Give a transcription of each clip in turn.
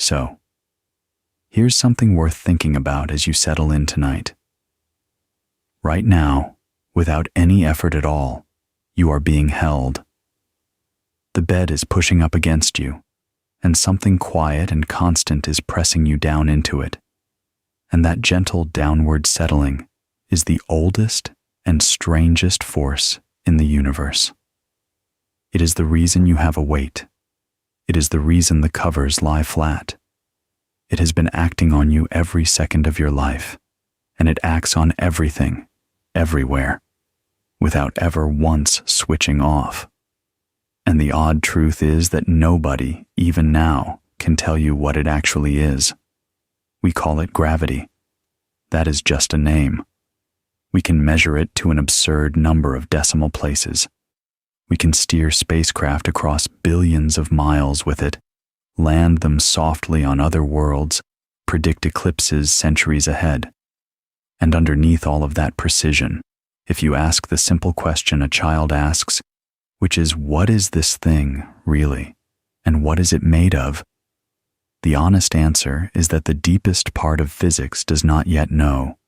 So, here's something worth thinking about as you settle in tonight. Right now, without any effort at all, you are being held. The bed is pushing up against you, and something quiet and constant is pressing you down into it. And that gentle downward settling is the oldest and strangest force in the universe. It is the reason you have a weight. It is the reason the covers lie flat. It has been acting on you every second of your life, and it acts on everything, everywhere, without ever once switching off. And the odd truth is that nobody, even now, can tell you what it actually is. We call it gravity. That is just a name. We can measure it to an absurd number of decimal places. We can steer spacecraft across billions of miles with it, land them softly on other worlds, predict eclipses centuries ahead. And underneath all of that precision, if you ask the simple question a child asks, which is, what is this thing, really, and what is it made of? The honest answer is that the deepest part of physics does not yet know.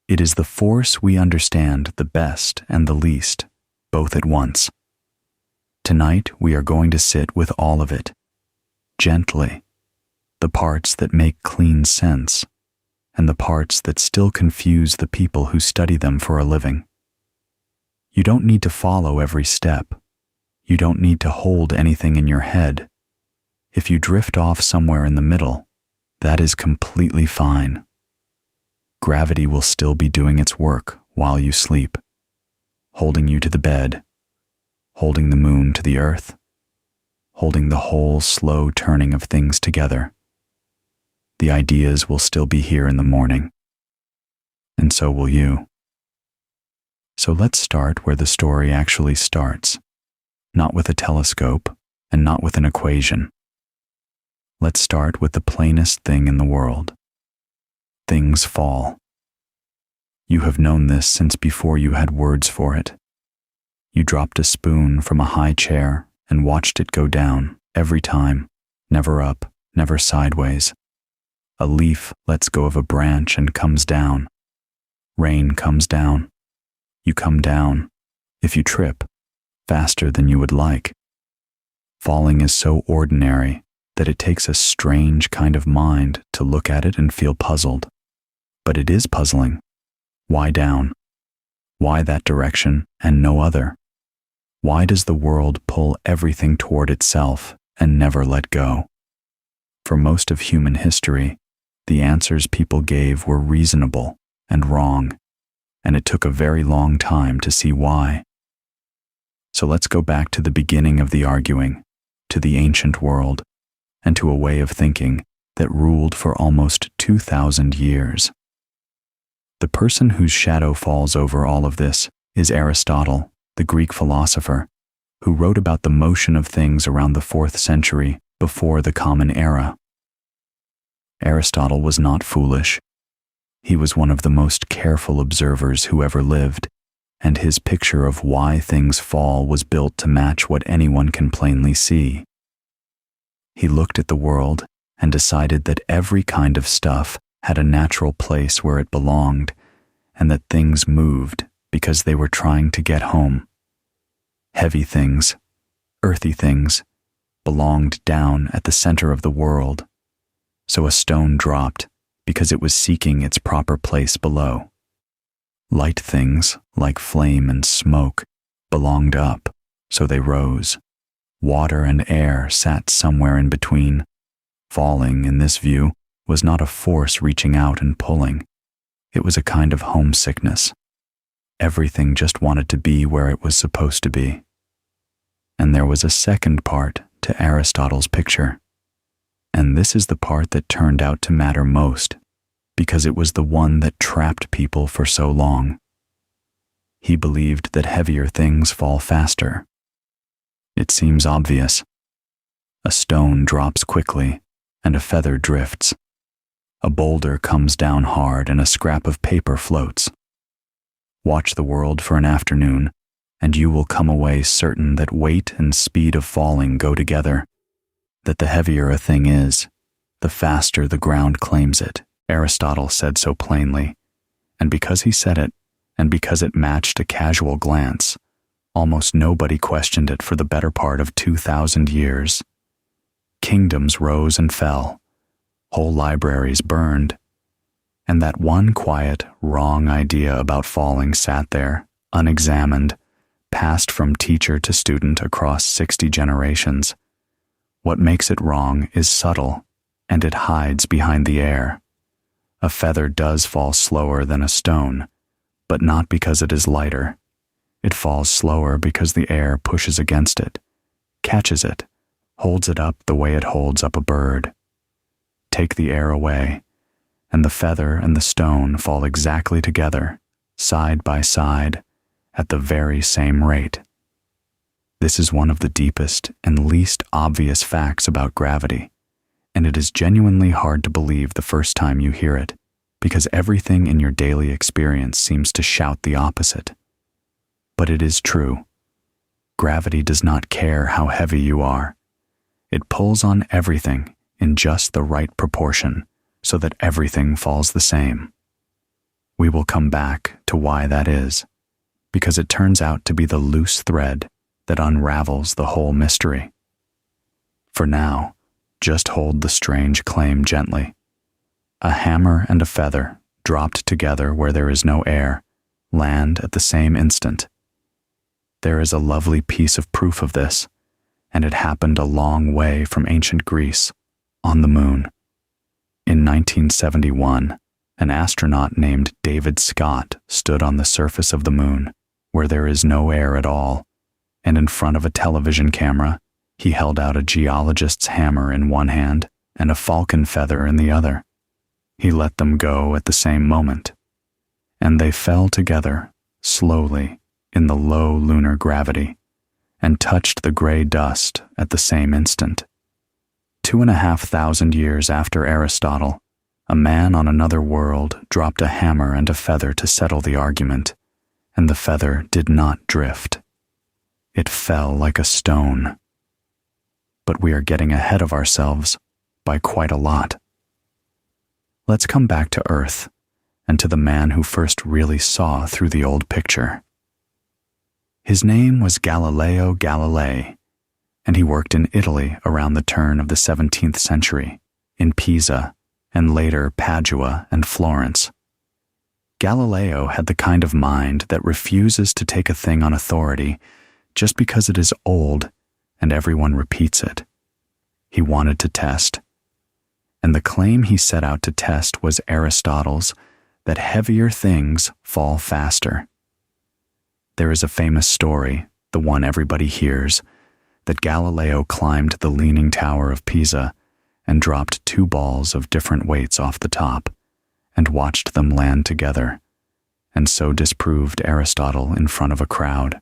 It is the force we understand the best and the least, both at once. Tonight we are going to sit with all of it, gently, the parts that make clean sense, and the parts that still confuse the people who study them for a living. You don't need to follow every step. You don't need to hold anything in your head. If you drift off somewhere in the middle, that is completely fine. Gravity will still be doing its work while you sleep, holding you to the bed, holding the moon to the earth, holding the whole slow turning of things together. The ideas will still be here in the morning, and so will you. So let's start where the story actually starts, not with a telescope and not with an equation. Let's start with the plainest thing in the world. Things fall. You have known this since before you had words for it. You dropped a spoon from a high chair and watched it go down every time, never up, never sideways. A leaf lets go of a branch and comes down. Rain comes down. You come down, if you trip, faster than you would like. Falling is so ordinary that it takes a strange kind of mind to look at it and feel puzzled. But it is puzzling. Why down? Why that direction and no other? Why does the world pull everything toward itself and never let go? For most of human history, the answers people gave were reasonable and wrong, and it took a very long time to see why. So let's go back to the beginning of the arguing, to the ancient world, and to a way of thinking that ruled for almost 2,000 years. The person whose shadow falls over all of this is Aristotle, the Greek philosopher, who wrote about the motion of things around the 4th century before the Common Era. Aristotle was not foolish. He was one of the most careful observers who ever lived, and his picture of why things fall was built to match what anyone can plainly see. He looked at the world and decided that every kind of stuff had a natural place where it belonged, and that things moved because they were trying to get home. Heavy things, earthy things, belonged down at the center of the world, so a stone dropped because it was seeking its proper place below. Light things, like flame and smoke, belonged up, so they rose. Water and air sat somewhere in between. Falling, in this view, was not a force reaching out and pulling. It was a kind of homesickness. Everything just wanted to be where it was supposed to be. And there was a second part to Aristotle's picture. And this is the part that turned out to matter most, because it was the one that trapped people for so long. He believed that heavier things fall faster. It seems obvious. A stone drops quickly, and a feather drifts. A boulder comes down hard, and a scrap of paper floats. Watch the world for an afternoon, and you will come away certain that weight and speed of falling go together, that the heavier a thing is, the faster the ground claims it. Aristotle said so plainly, and because he said it, and because it matched a casual glance, almost nobody questioned it for the better part of 2,000 years. Kingdoms rose and fell, whole libraries burned, and that one quiet, wrong idea about falling sat there, unexamined, passed from teacher to student across 60 generations. What makes it wrong is subtle, and it hides behind the air. A feather does fall slower than a stone, but not because it is lighter. It falls slower because the air pushes against it, catches it, holds it up the way it holds up a bird. Take the air away, and the feather and the stone fall exactly together, side by side, at the very same rate. This is one of the deepest and least obvious facts about gravity, and it is genuinely hard to believe the first time you hear it, because everything in your daily experience seems to shout the opposite. But it is true. Gravity does not care how heavy you are. It pulls on everything in just the right proportion so that everything falls the same. We will come back to why that is, because it turns out to be the loose thread that unravels the whole mystery. For now, just hold the strange claim gently. A hammer and a feather, dropped together where there is no air, land at the same instant. There is a lovely piece of proof of this, and it happened a long way from ancient Greece, on the moon. In 1971, an astronaut named David Scott stood on the surface of the moon, where there is no air at all, and in front of a television camera, he held out a geologist's hammer in one hand and a falcon feather in the other. He let them go at the same moment, and they fell together, slowly, in the low lunar gravity, and touched the gray dust at the same instant. 2,500 years after Aristotle, a man on another world dropped a hammer and a feather to settle the argument, and the feather did not drift. It fell like a stone. But we are getting ahead of ourselves by quite a lot. Let's come back to Earth and to the man who first really saw through the old picture. His name was Galileo Galilei, and he worked in Italy around the turn of the 17th century, in Pisa, and later Padua and Florence. Galileo had the kind of mind that refuses to take a thing on authority just because it is old and everyone repeats it. He wanted to test. And the claim he set out to test was Aristotle's, that heavier things fall faster. There is a famous story, the one everybody hears, that Galileo climbed the Leaning Tower of Pisa and dropped 2 balls of different weights off the top, and watched them land together, and so disproved Aristotle in front of a crowd.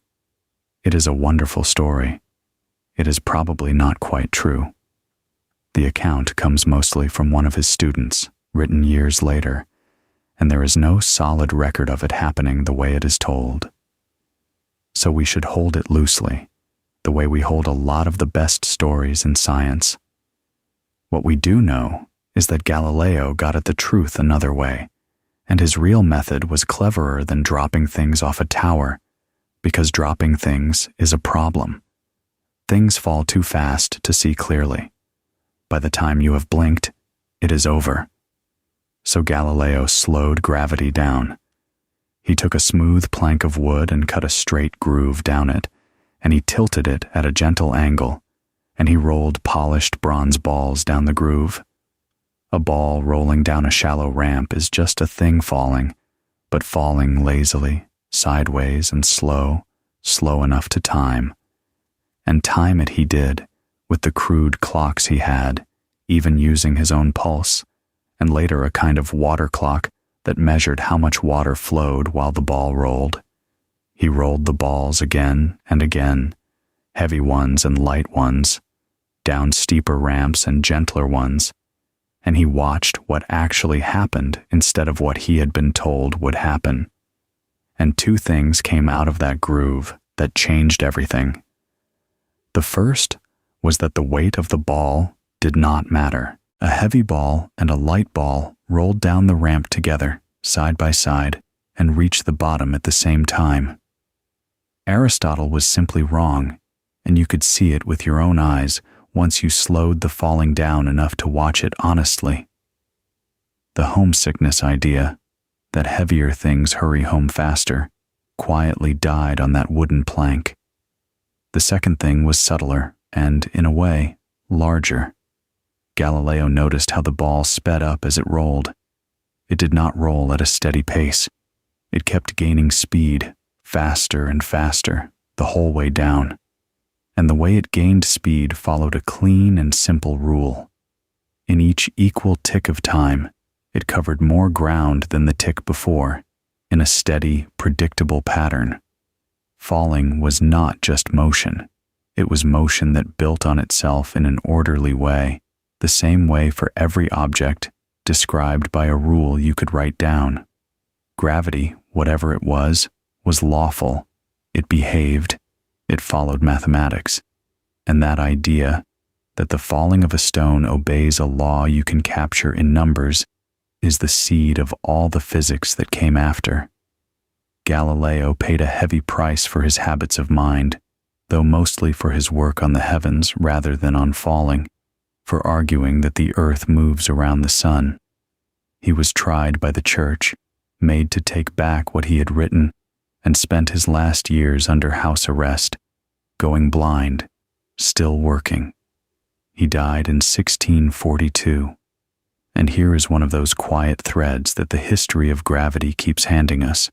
It is a wonderful story. It is probably not quite true. The account comes mostly from one of his students, written years later, and there is no solid record of it happening the way it is told. So we should hold it loosely, the way we hold a lot of the best stories in science. What we do know is that Galileo got at the truth another way, and his real method was cleverer than dropping things off a tower, because dropping things is a problem. Things fall too fast to see clearly. By the time you have blinked, it is over. So Galileo slowed gravity down. He took a smooth plank of wood and cut a straight groove down it, and he tilted it at a gentle angle, and he rolled polished bronze balls down the groove. A ball rolling down a shallow ramp is just a thing falling, but falling lazily, sideways and slow enough to time. And time it he did, with the crude clocks he had, even using his own pulse, and later a kind of water clock that measured how much water flowed while the ball rolled. He rolled the balls again and again, heavy ones and light ones, down steeper ramps and gentler ones, and he watched what actually happened instead of what he had been told would happen. And 2 things came out of that groove that changed everything. The first was that the weight of the ball did not matter, A heavy ball and a light ball rolled down the ramp together, side by side, and reached the bottom at the same time. Aristotle was simply wrong, and you could see it with your own eyes once you slowed the falling down enough to watch it honestly. The homesickness idea, that heavier things hurry home faster, quietly died on that wooden plank. The second thing was subtler and, in a way, larger. Galileo noticed how the ball sped up as it rolled. It did not roll at a steady pace. It kept gaining speed, faster and faster, the whole way down. And the way it gained speed followed a clean and simple rule. In each equal tick of time, it covered more ground than the tick before, in a steady, predictable pattern. Falling was not just motion. It was motion that built on itself in an orderly way, the same way for every object, described by a rule you could write down. Gravity, whatever it was lawful. It behaved. It followed mathematics. And that idea, that the falling of a stone obeys a law you can capture in numbers, is the seed of all the physics that came after. Galileo paid a heavy price for his habits of mind, though mostly for his work on the heavens rather than on falling, for arguing that the earth moves around the sun. He was tried by the church, made to take back what he had written, and spent his last years under house arrest, going blind, still working. He died in 1642. And here is one of those quiet threads that the history of gravity keeps handing us.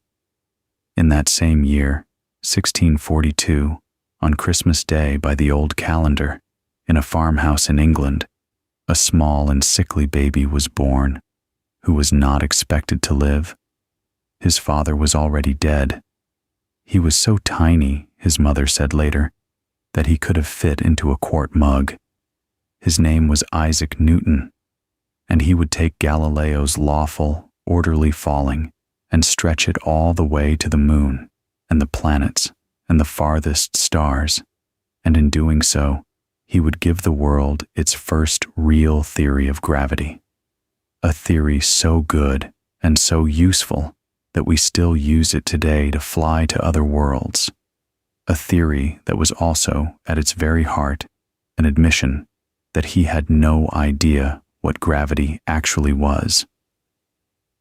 In that same year, 1642, on Christmas Day by the old calendar, in a farmhouse in England, a small and sickly baby was born, who was not expected to live. His father was already dead. He was so tiny, his mother said later, that he could have fit into a quart mug. His name was Isaac Newton, and he would take Galileo's lawful, orderly falling and stretch it all the way to the moon and the planets and the farthest stars, and in doing so, he would give the world its first real theory of gravity, a theory so good and so useful that we still use it today to fly to other worlds, a theory that was also, at its very heart, an admission that he had no idea what gravity actually was.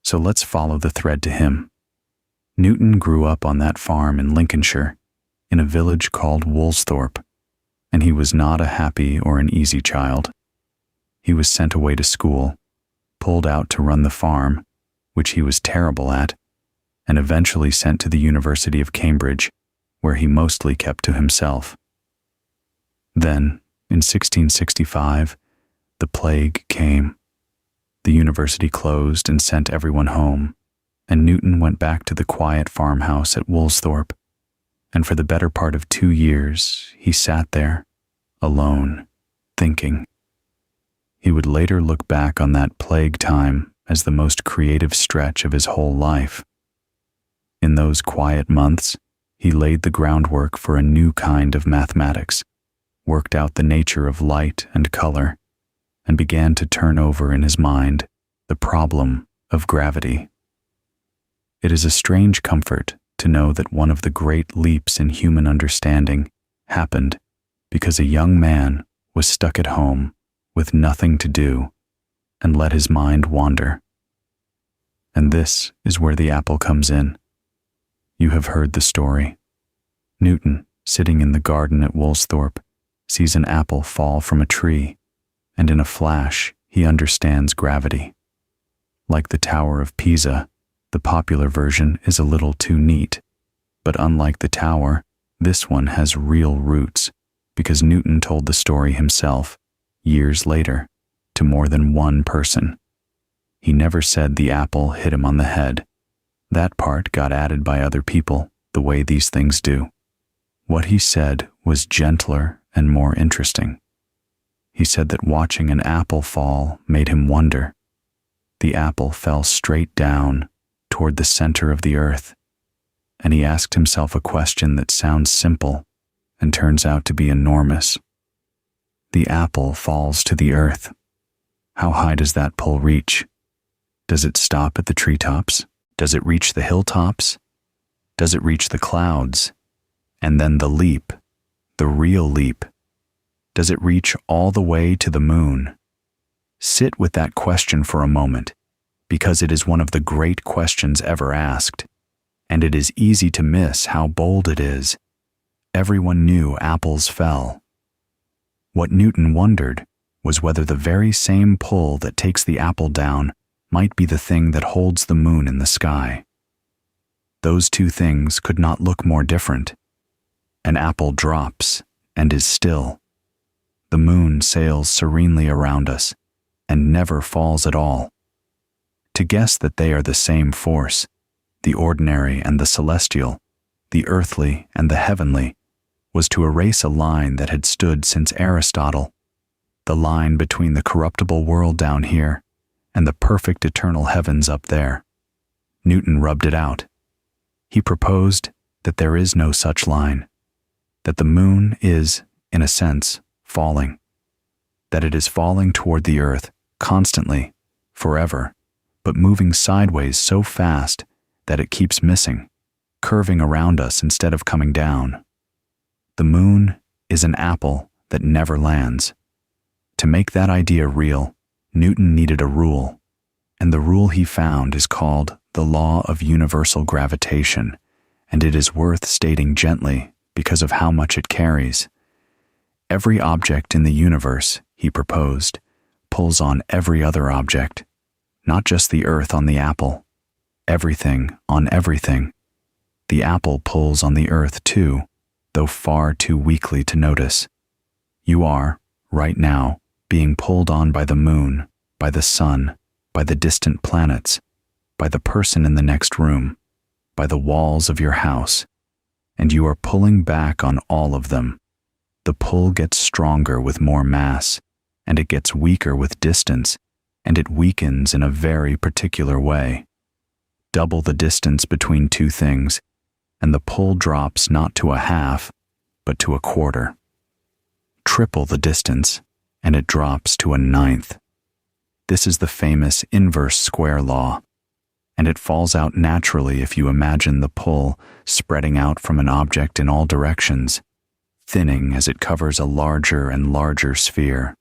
So let's follow the thread to him. Newton grew up on that farm in Lincolnshire, in a village called Woolsthorpe, and he was not a happy or an easy child. He was sent away to school, pulled out to run the farm, which he was terrible at, and eventually sent to the University of Cambridge, where he mostly kept to himself. Then, in 1665, the plague came. The university closed and sent everyone home, and Newton went back to the quiet farmhouse at Woolsthorpe, and for the better part of 2 years he sat there, alone, thinking. He would later look back on that plague time as the most creative stretch of his whole life. In those quiet months, he laid the groundwork for a new kind of mathematics, worked out the nature of light and color, and began to turn over in his mind the problem of gravity. It is a strange comfort to know that one of the great leaps in human understanding happened because a young man was stuck at home with nothing to do and let his mind wander. And this is where the apple comes in. You have heard the story. Newton, sitting in the garden at Woolsthorpe, sees an apple fall from a tree, and in a flash he understands gravity. Like the Tower of Pisa, the popular version is a little too neat, but unlike the tower, this one has real roots, because Newton told the story himself, years later, to more than one person. He never said the apple hit him on the head. That part got added by other people, the way these things do. What he said was gentler and more interesting. He said that watching an apple fall made him wonder. The apple fell straight down toward the center of the earth, and he asked himself a question that sounds simple and turns out to be enormous. The apple falls to the earth. How high does that pull reach? Does it stop at the treetops? Does it reach the hilltops? Does it reach the clouds? And then the leap, the real leap. Does it reach all the way to the moon? Sit with that question for a moment, because it is one of the great questions ever asked, and it is easy to miss how bold it is. Everyone knew apples fell. What Newton wondered was whether the very same pull that takes the apple down might be the thing that holds the moon in the sky. Those two things could not look more different. An apple drops and is still. The moon sails serenely around us and never falls at all. To guess that they are the same force, the ordinary and the celestial, the earthly and the heavenly, was to erase a line that had stood since Aristotle, the line between the corruptible world down here and the perfect eternal heavens up there. Newton rubbed it out. He proposed that there is no such line, that the moon is, in a sense, falling, that it is falling toward the earth constantly, forever, but moving sideways so fast that it keeps missing, curving around us instead of coming down. The moon is an apple that never lands. To make that idea real, Newton needed a rule, and the rule he found is called the law of universal gravitation, and it is worth stating gently because of how much it carries. Every object in the universe, he proposed, pulls on every other object, not just the earth on the apple. Everything on everything. The apple pulls on the earth too, though far too weakly to notice. You are, right now, being pulled on by the moon, by the sun, by the distant planets, by the person in the next room, by the walls of your house, and you are pulling back on all of them. The pull gets stronger with more mass, and it gets weaker with distance, and it weakens in a very particular way. Double the distance between two things, and the pull drops not to a half, but to a quarter. Triple the distance, and it drops to a ninth. This is the famous inverse square law, and it falls out naturally if you imagine the pull spreading out from an object in all directions, thinning as it covers a larger and larger sphere.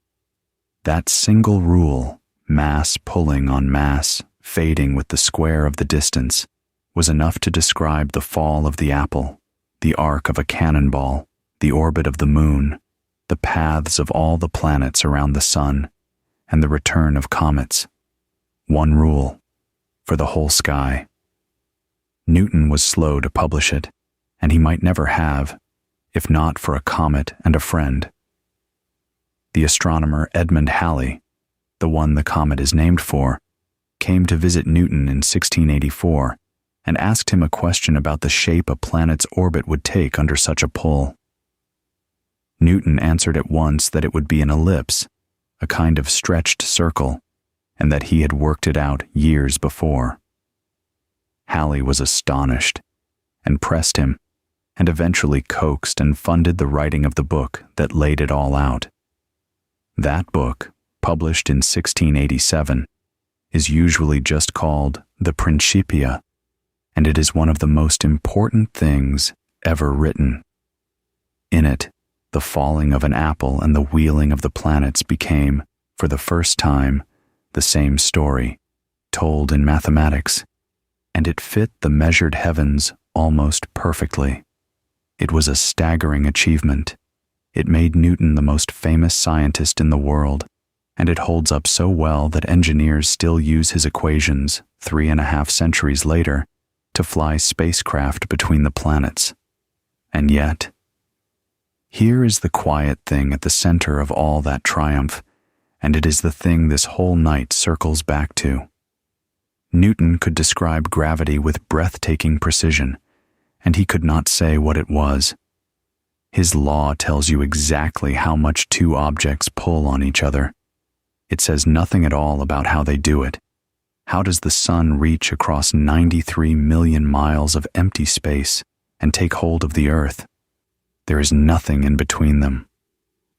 That single rule, mass pulling on mass, fading with the square of the distance, was enough to describe the fall of the apple, the arc of a cannonball, the orbit of the moon, the paths of all the planets around the sun, and the return of comets. One rule for the whole sky. Newton was slow to publish it, and he might never have, if not for a comet and a friend. The astronomer Edmund Halley, the one the comet is named for, came to visit Newton in 1684 and asked him a question about the shape a planet's orbit would take under such a pull. Newton answered at once that it would be an ellipse, a kind of stretched circle, and that he had worked it out years before. Halley was astonished and pressed him, and eventually coaxed and funded the writing of the book that laid it all out. That book, published in 1687, is usually just called the Principia, and it is one of the most important things ever written. In it, the falling of an apple and the wheeling of the planets became, for the first time, the same story, told in mathematics, and it fit the measured heavens almost perfectly. It was a staggering achievement. It made Newton the most famous scientist in the world, and it holds up so well that engineers still use his equations 3.5 centuries later to fly spacecraft between the planets. And yet, here is the quiet thing at the center of all that triumph, and it is the thing this whole night circles back to. Newton could describe gravity with breathtaking precision, and he could not say what it was. His law tells you exactly how much two objects pull on each other. It says nothing at all about how they do it. How does the sun reach across 93 million miles of empty space and take hold of the earth? There is nothing in between them.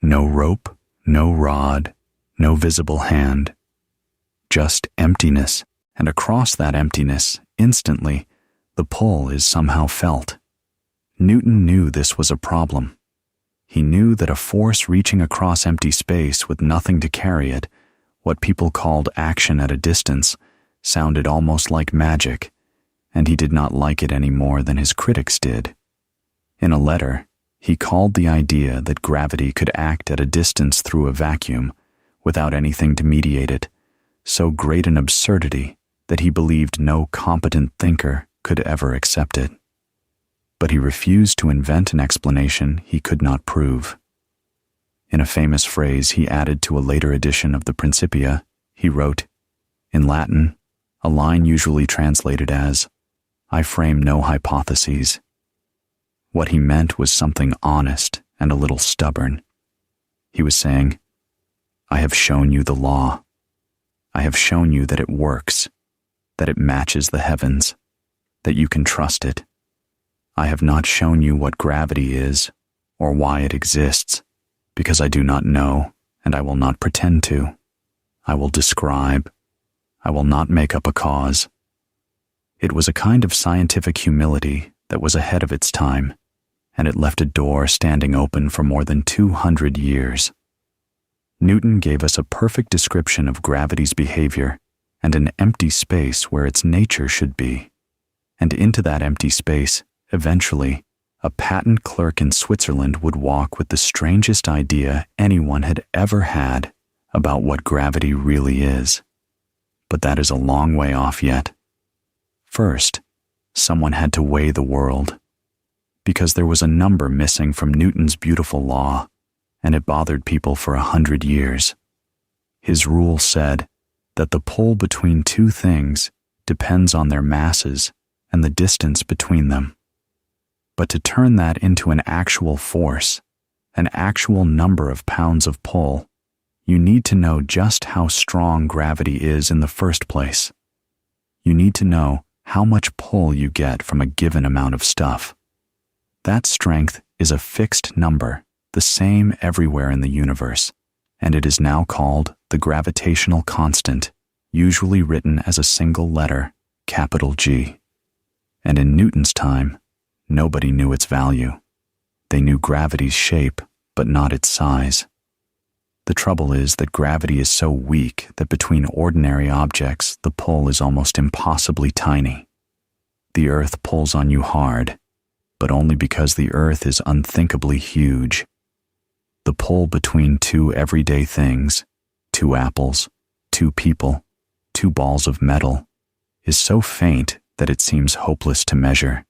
No rope, no rod, no visible hand, just emptiness, and across that emptiness, instantly, the pull is somehow felt. Newton knew this was a problem. He knew that a force reaching across empty space with nothing to carry it, what people called action at a distance, sounded almost like magic, and he did not like it any more than his critics did. In a letter, he called the idea that gravity could act at a distance through a vacuum, without anything to mediate it, so great an absurdity that he believed no competent thinker could ever accept it. But he refused to invent an explanation he could not prove. In a famous phrase he added to a later edition of the Principia, he wrote, in Latin, a line usually translated as, "I frame no hypotheses." What he meant was something honest and a little stubborn. He was saying, I have shown you the law. I have shown you that it works, that it matches the heavens, that you can trust it. I have not shown you what gravity is or why it exists, because I do not know, and I will not pretend to. I will describe. I will not make up a cause. It was a kind of scientific humility that was ahead of its time, and it left a door standing open for more than 200 years. Newton gave us a perfect description of gravity's behavior and an empty space where its nature should be. And into that empty space, eventually, a patent clerk in Switzerland would walk with the strangest idea anyone had ever had about what gravity really is. But that is a long way off yet. First, someone had to weigh the world, because there was a number missing from Newton's beautiful law, and it bothered people for 100 years. His rule said that the pull between two things depends on their masses and the distance between them. But to turn that into an actual force, an actual number of pounds of pull, you need to know just how strong gravity is in the first place. You need to know how much pull you get from a given amount of stuff. That strength is a fixed number, the same everywhere in the universe, and it is now called the gravitational constant, usually written as a single letter, capital G. And in Newton's time, nobody knew its value. They knew gravity's shape, but not its size. The trouble is that gravity is so weak that between ordinary objects, the pull is almost impossibly tiny. The Earth pulls on you hard, but only because the Earth is unthinkably huge. The pull between two everyday things, 2 apples, 2 people, 2 balls of metal, is so faint that it seems hopeless to measure.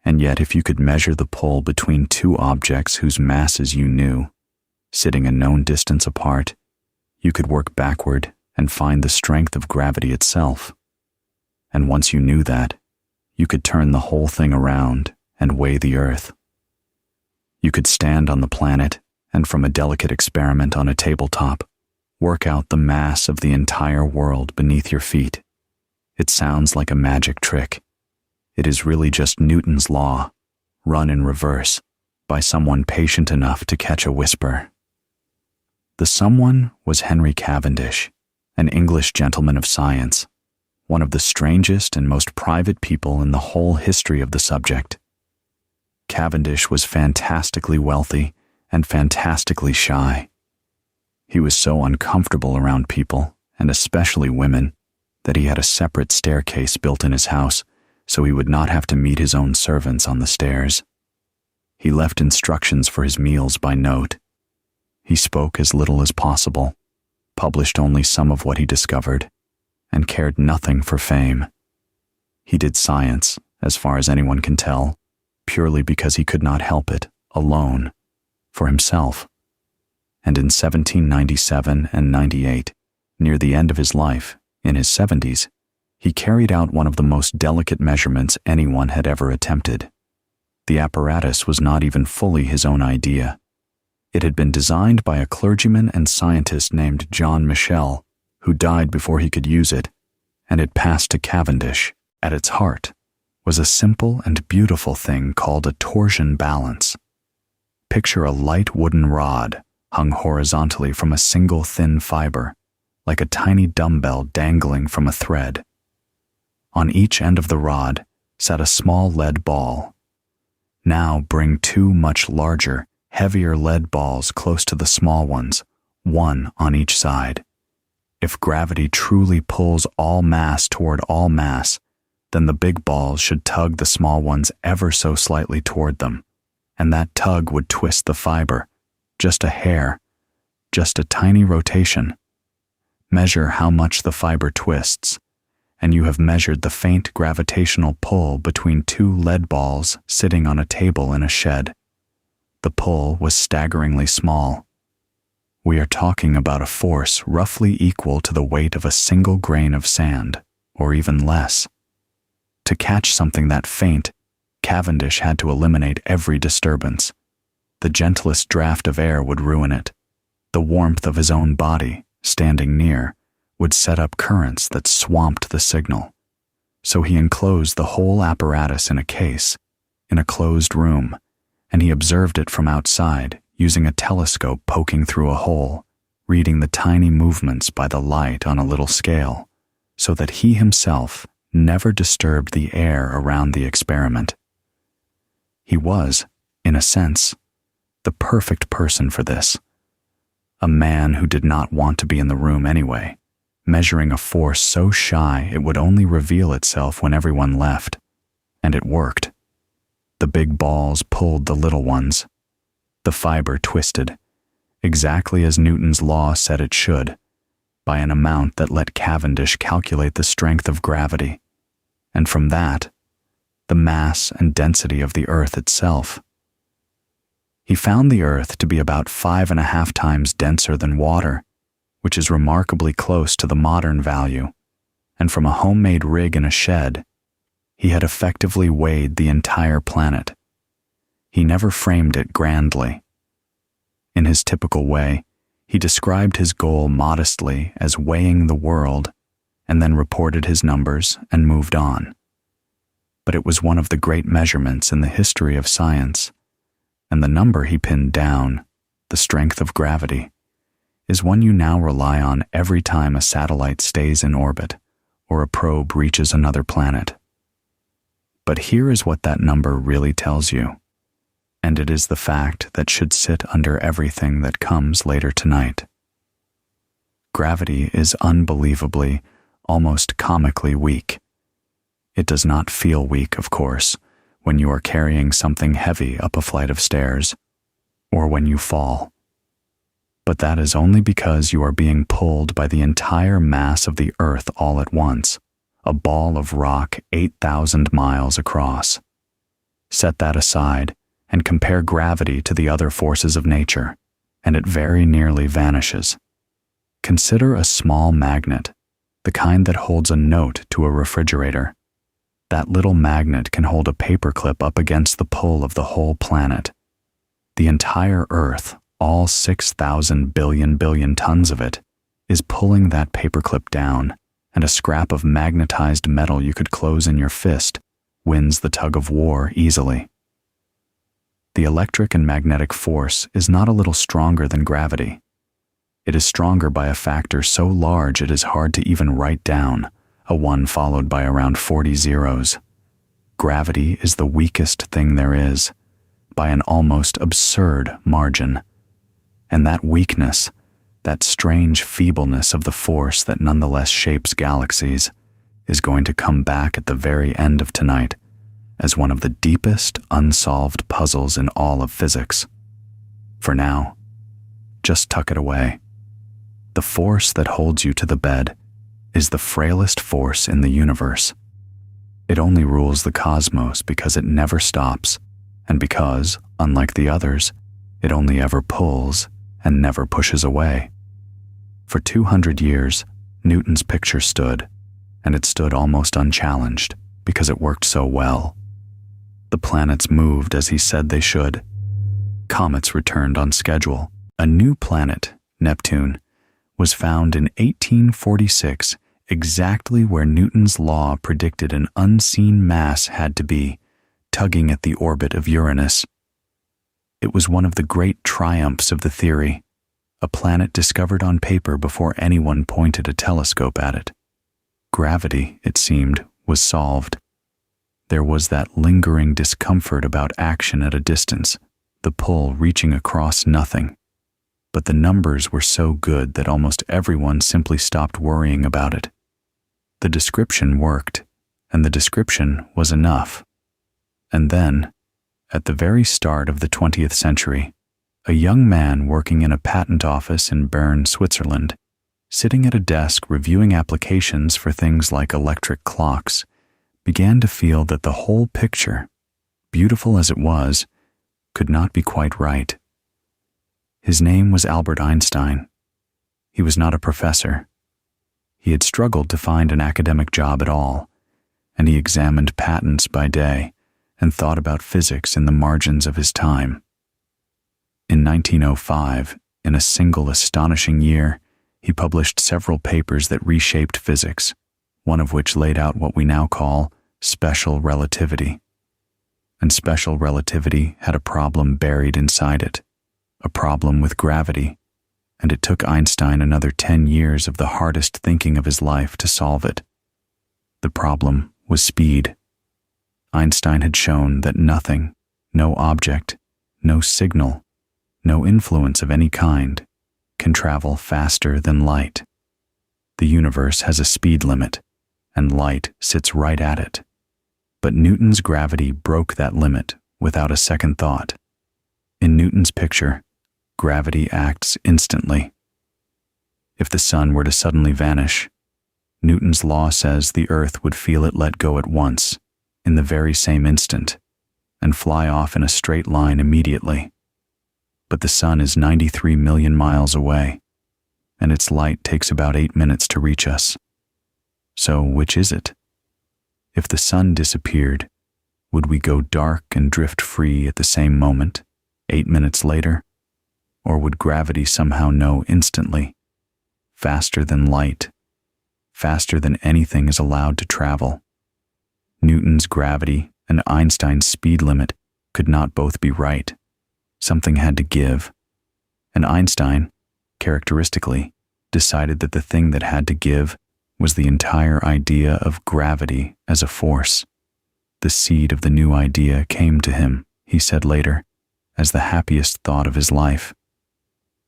And yet if you could measure the pull between 2 objects whose masses you knew, sitting a known distance apart, you could work backward and find the strength of gravity itself. And once you knew that, you could turn the whole thing around and weigh the Earth. You could stand on the planet and from a delicate experiment on a tabletop, work out the mass of the entire world beneath your feet. It sounds like a magic trick. It is really just Newton's law, run in reverse, by someone patient enough to catch a whisper. The someone was Henry Cavendish, an English gentleman of science, one of the strangest and most private people in the whole history of the subject. Cavendish was fantastically wealthy and fantastically shy. He was so uncomfortable around people, and especially women, that he had a separate staircase built in his house so he would not have to meet his own servants on the stairs. He left instructions for his meals by note. He spoke as little as possible, published only some of what he discovered, and cared nothing for fame. He did science, as far as anyone can tell, purely because he could not help it, alone, for himself. And in 1797 and 98, near the end of his life, in his 70s, he carried out one of the most delicate measurements anyone had ever attempted. The apparatus was not even fully his own idea. It had been designed by a clergyman and scientist named John Michell, who died before he could use it, and it passed to Cavendish. At its heart was a simple and beautiful thing called a torsion balance. Picture a light wooden rod hung horizontally from a single thin fiber, like a tiny dumbbell dangling from a thread. On each end of the rod sat a small lead ball. Now bring two much larger, heavier lead balls close to the small ones, one on each side. If gravity truly pulls all mass toward all mass, then the big balls should tug the small ones ever so slightly toward them, and that tug would twist the fiber, just a hair, just a tiny rotation. Measure how much the fiber twists, and you have measured the faint gravitational pull between two lead balls sitting on a table in a shed. The pull was staggeringly small. We are talking about a force roughly equal to the weight of a single grain of sand, or even less. To catch something that faint, Cavendish had to eliminate every disturbance. The gentlest draft of air would ruin it. The warmth of his own body, standing near, would set up currents that swamped the signal. So he enclosed the whole apparatus in a case, in a closed room, and he observed it from outside, using a telescope poking through a hole, reading the tiny movements by the light on a little scale, so that he himself never disturbed the air around the experiment. He was, in a sense, the perfect person for this. A man who did not want to be in the room anyway, measuring a force so shy it would only reveal itself when everyone left. And it worked. The big balls pulled the little ones. The fiber twisted, exactly as Newton's law said it should, by an amount that let Cavendish calculate the strength of gravity, and from that, the mass and density of the Earth itself. He found the Earth to be about 5.5 times denser than water, which is remarkably close to the modern value, and from a homemade rig in a shed, he had effectively weighed the entire planet. He never framed it grandly. In his typical way, he described his goal modestly as weighing the world, and then reported his numbers and moved on. But it was one of the great measurements in the history of science, and the number he pinned down, the strength of gravity, is one you now rely on every time a satellite stays in orbit or a probe reaches another planet. But here is what that number really tells you, and it is the fact that should sit under everything that comes later tonight. Gravity is unbelievably, almost comically weak. It does not feel weak, of course, when you are carrying something heavy up a flight of stairs, or when you fall. But that is only because you are being pulled by the entire mass of the Earth all at once, a ball of rock 8,000 miles across. Set that aside and compare gravity to the other forces of nature, and it very nearly vanishes. Consider a small magnet, the kind that holds a note to a refrigerator. That little magnet can hold a paperclip up against the pull of the whole planet. The entire Earth, all 6,000 billion tons of it, is pulling that paperclip down, and a scrap of magnetized metal you could close in your fist wins the tug of war easily. The electric and magnetic force is not a little stronger than gravity. It is stronger by a factor so large it is hard to even write down, a 1 followed by around 40 zeros. Gravity is the weakest thing there is, by an almost absurd margin. And that weakness, that strange feebleness of the force that nonetheless shapes galaxies, is going to come back at the very end of tonight as one of the deepest unsolved puzzles in all of physics. For now, just tuck it away. The force that holds you to the bed is the frailest force in the universe. It only rules the cosmos because it never stops, and because, unlike the others, it only ever pulls and never pushes away. For 200 years, Newton's picture stood, and it stood almost unchallenged because it worked so well. The planets moved as he said they should. Comets returned on schedule. A new planet, Neptune, was found in 1846 exactly where Newton's law predicted an unseen mass had to be, tugging at the orbit of Uranus. It was one of the great triumphs of the theory, a planet discovered on paper before anyone pointed a telescope at it. Gravity, it seemed, was solved. There was that lingering discomfort about action at a distance, the pull reaching across nothing. But the numbers were so good that almost everyone simply stopped worrying about it. The description worked, and the description was enough. And then, at the very start of the 20th century, a young man working in a patent office in Bern, Switzerland, sitting at a desk reviewing applications for things like electric clocks, began to feel that the whole picture, beautiful as it was, could not be quite right. His name was Albert Einstein. He was not a professor. He had struggled to find an academic job at all, and he examined patents by day and thought about physics in the margins of his time. In 1905, in a single astonishing year, he published several papers that reshaped physics, one of which laid out what we now call special relativity. And special relativity had a problem buried inside it, a problem with gravity, and it took Einstein another 10 years of the hardest thinking of his life to solve it. The problem was speed. Einstein had shown that nothing, no object, no signal, no influence of any kind, can travel faster than light. The universe has a speed limit, and light sits right at it. But Newton's gravity broke that limit without a second thought. In Newton's picture, gravity acts instantly. If the sun were to suddenly vanish, Newton's law says the Earth would feel it let go at once, in the very same instant, and fly off in a straight line immediately. But the sun is 93 million miles away, and its light takes about 8 minutes to reach us. So which is it? If the sun disappeared, would we go dark and drift free at the same moment, 8 minutes later? Or would gravity somehow know instantly, faster than light, faster than anything is allowed to travel? Newton's gravity and Einstein's speed limit could not both be right. Something had to give. And Einstein, characteristically, decided that the thing that had to give was the entire idea of gravity as a force. The seed of the new idea came to him, he said later, as the happiest thought of his life.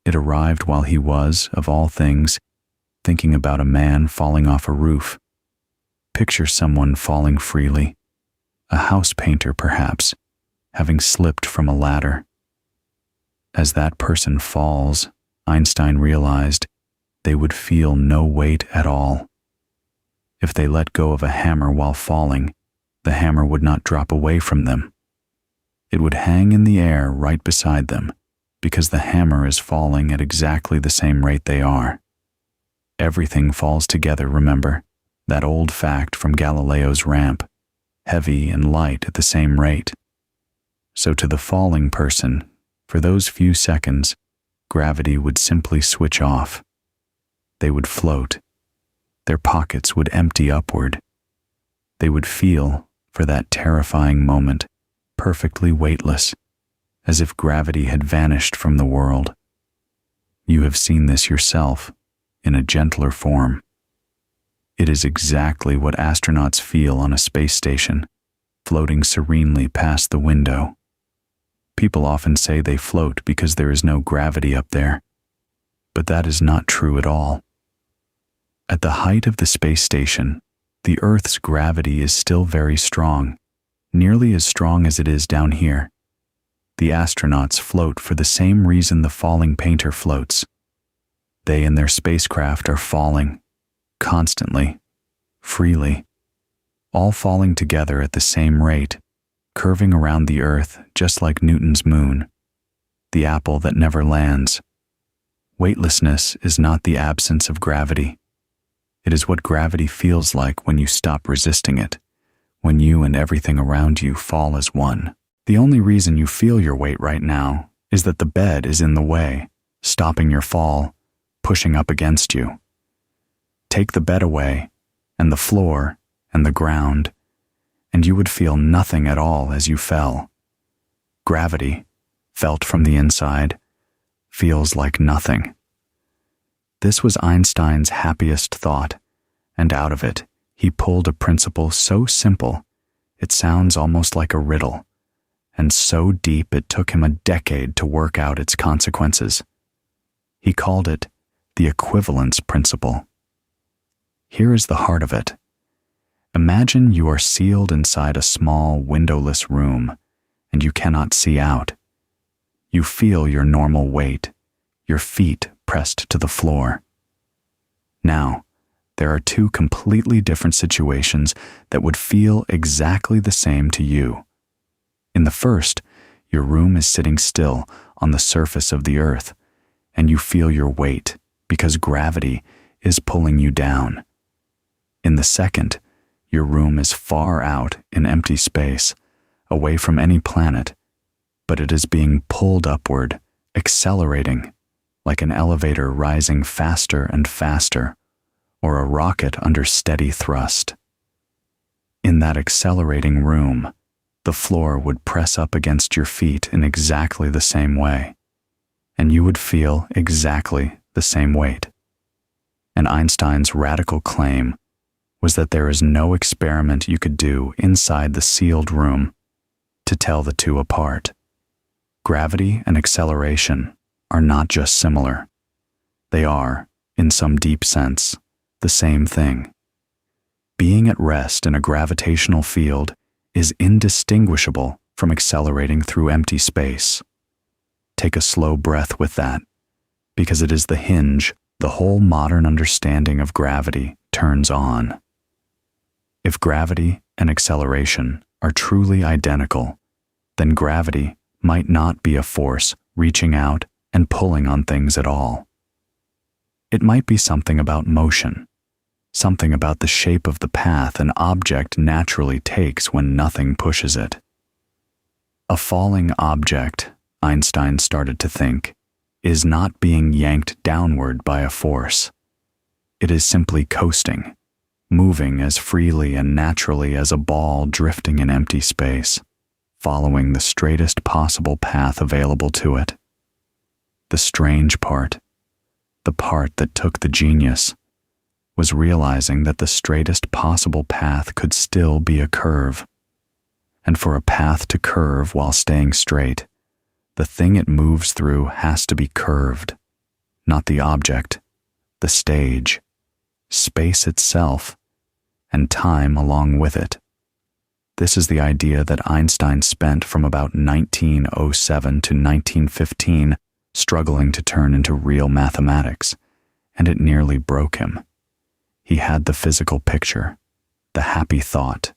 It arrived while he was, of all things, thinking about a man falling off a roof. Picture someone falling freely, a house painter perhaps, having slipped from a ladder. As that person falls, Einstein realized they would feel no weight at all. If they let go of a hammer while falling, the hammer would not drop away from them. It would hang in the air right beside them, because the hammer is falling at exactly the same rate they are. Everything falls together, remember, that old fact from Galileo's ramp, heavy and light at the same rate. So to the falling person, for those few seconds, gravity would simply switch off. They would float. Their pockets would empty upward. They would feel, for that terrifying moment, perfectly weightless, as if gravity had vanished from the world. You have seen this yourself, in a gentler form. It is exactly what astronauts feel on a space station, floating serenely past the window. People often say they float because there is no gravity up there, but that is not true at all. At the height of the space station, the Earth's gravity is still very strong, nearly as strong as it is down here. The astronauts float for the same reason the falling painter floats. They and their spacecraft are falling, constantly, freely, all falling together at the same rate, curving around the Earth just like Newton's moon, the apple that never lands. Weightlessness is not the absence of gravity. It is what gravity feels like when you stop resisting it, when you and everything around you fall as one. The only reason you feel your weight right now is that the bed is in the way, stopping your fall, pushing up against you. Take the bed away, and the floor, and the ground, and you would feel nothing at all as you fell. Gravity, felt from the inside, feels like nothing. This was Einstein's happiest thought, and out of it, he pulled a principle so simple, it sounds almost like a riddle, and so deep it took him a decade to work out its consequences. He called it the equivalence principle. Here is the heart of it. Imagine you are sealed inside a small, windowless room, and you cannot see out. You feel your normal weight, your feet pressed to the floor. Now, there are two completely different situations that would feel exactly the same to you. In the first, your room is sitting still on the surface of the earth, and you feel your weight because gravity is pulling you down. In the second, your room is far out in empty space, away from any planet, but it is being pulled upward, accelerating, like an elevator rising faster and faster, or a rocket under steady thrust. In that accelerating room, the floor would press up against your feet in exactly the same way, and you would feel exactly the same weight. And Einstein's radical claim was that there is no experiment you could do inside the sealed room to tell the two apart. Gravity and acceleration are not just similar. They are, in some deep sense, the same thing. Being at rest in a gravitational field is indistinguishable from accelerating through empty space. Take a slow breath with that, because it is the hinge the whole modern understanding of gravity turns on. If gravity and acceleration are truly identical, then gravity might not be a force reaching out and pulling on things at all. It might be something about motion, something about the shape of the path an object naturally takes when nothing pushes it. A falling object, Einstein started to think, is not being yanked downward by a force. It is simply coasting, moving as freely and naturally as a ball drifting in empty space, following the straightest possible path available to it. The strange part, the part that took the genius, was realizing that the straightest possible path could still be a curve. And for a path to curve while staying straight, the thing it moves through has to be curved, not the object, the stage, space itself, and time along with it. This is the idea that Einstein spent from about 1907 to 1915 struggling to turn into real mathematics, and it nearly broke him. He had the physical picture, the happy thought,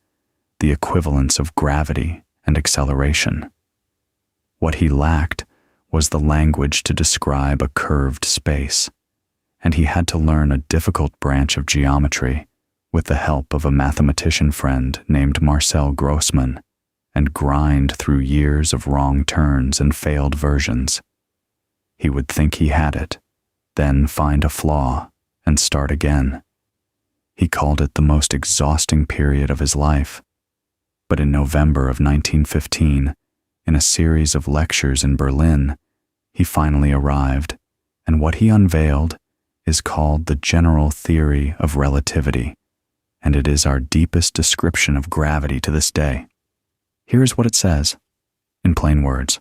the equivalence of gravity and acceleration. What he lacked was the language to describe a curved space, and he had to learn a difficult branch of geometry with the help of a mathematician friend named Marcel Grossman, and grind through years of wrong turns and failed versions. He would think he had it, then find a flaw and start again. He called it the most exhausting period of his life. But in November of 1915, in a series of lectures in Berlin, he finally arrived, and what he unveiled is called the general theory of relativity, and it is our deepest description of gravity to this day. Here is what it says, in plain words.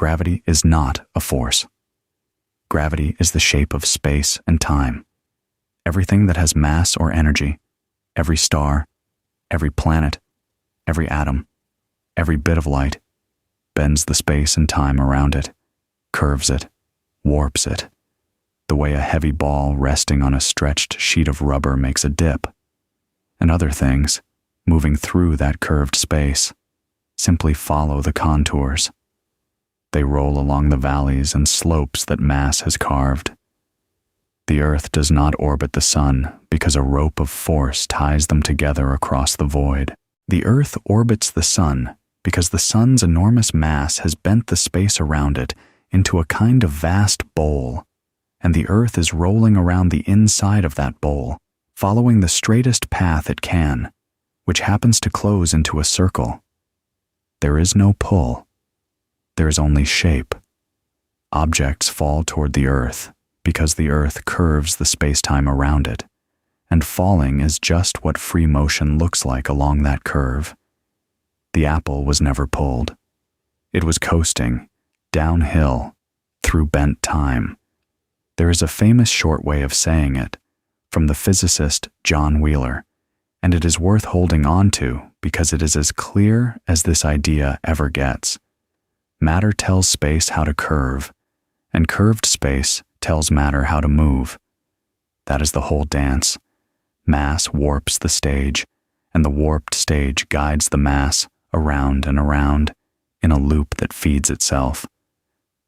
Gravity is not a force. Gravity is the shape of space and time. Everything that has mass or energy, every star, every planet, every atom, every bit of light, bends the space and time around it, curves it, warps it, the way a heavy ball resting on a stretched sheet of rubber makes a dip. And other things, moving through that curved space, simply follow the contours. They roll along the valleys and slopes that mass has carved. The Earth does not orbit the Sun because a rope of force ties them together across the void. The Earth orbits the Sun because the Sun's enormous mass has bent the space around it into a kind of vast bowl, and the Earth is rolling around the inside of that bowl, following the straightest path it can, which happens to close into a circle. There is no pull. There is only shape. Objects fall toward the Earth, because the Earth curves the spacetime around it, and falling is just what free motion looks like along that curve. The apple was never pulled. It was coasting, downhill, through bent time. There is a famous short way of saying it, from the physicist John Wheeler, and it is worth holding on to because it is as clear as this idea ever gets. Matter tells space how to curve, and curved space tells matter how to move. That is the whole dance. Mass warps the stage, and the warped stage guides the mass around and around in a loop that feeds itself.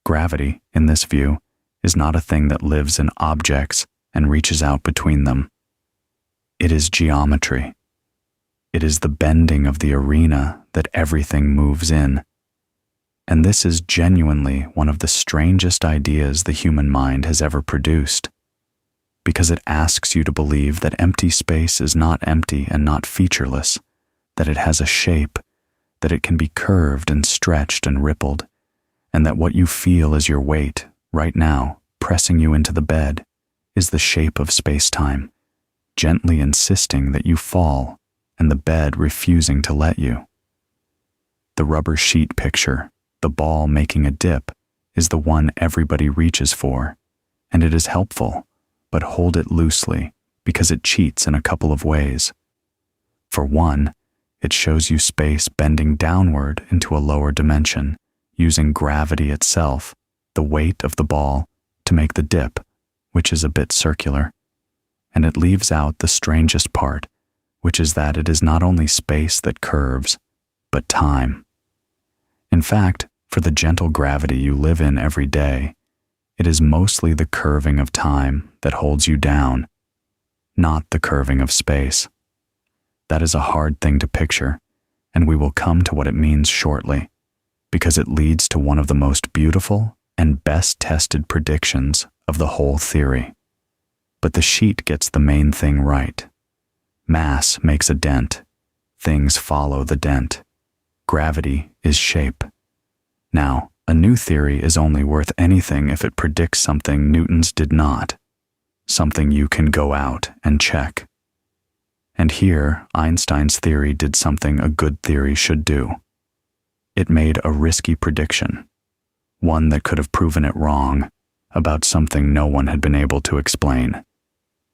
Gravity, in this view, is not a thing that lives in objects and reaches out between them. It is geometry. It is the bending of the arena that everything moves in. And this is genuinely one of the strangest ideas the human mind has ever produced, because it asks you to believe that empty space is not empty and not featureless, that it has a shape, that it can be curved and stretched and rippled, and that what you feel as your weight, right now, pressing you into the bed, is the shape of space-time, gently insisting that you fall, and the bed refusing to let you. The rubber sheet picture, the ball making a dip, is the one everybody reaches for, and it is helpful, but hold it loosely, because it cheats in a couple of ways. For one, it shows you space bending downward into a lower dimension, using gravity itself, the weight of the ball, to make the dip, which is a bit circular. And it leaves out the strangest part, which is that it is not only space that curves, but time. In fact, for the gentle gravity you live in every day, it is mostly the curving of time that holds you down, not the curving of space. That is a hard thing to picture, and we will come to what it means shortly, because it leads to one of the most beautiful and best tested predictions of the whole theory. But the sheet gets the main thing right. Mass makes a dent. Things follow the dent. Gravity is shape. Now, a new theory is only worth anything if it predicts something Newton's did not, something you can go out and check. And here, Einstein's theory did something a good theory should do. It made a risky prediction, one that could have proven it wrong, about something no one had been able to explain.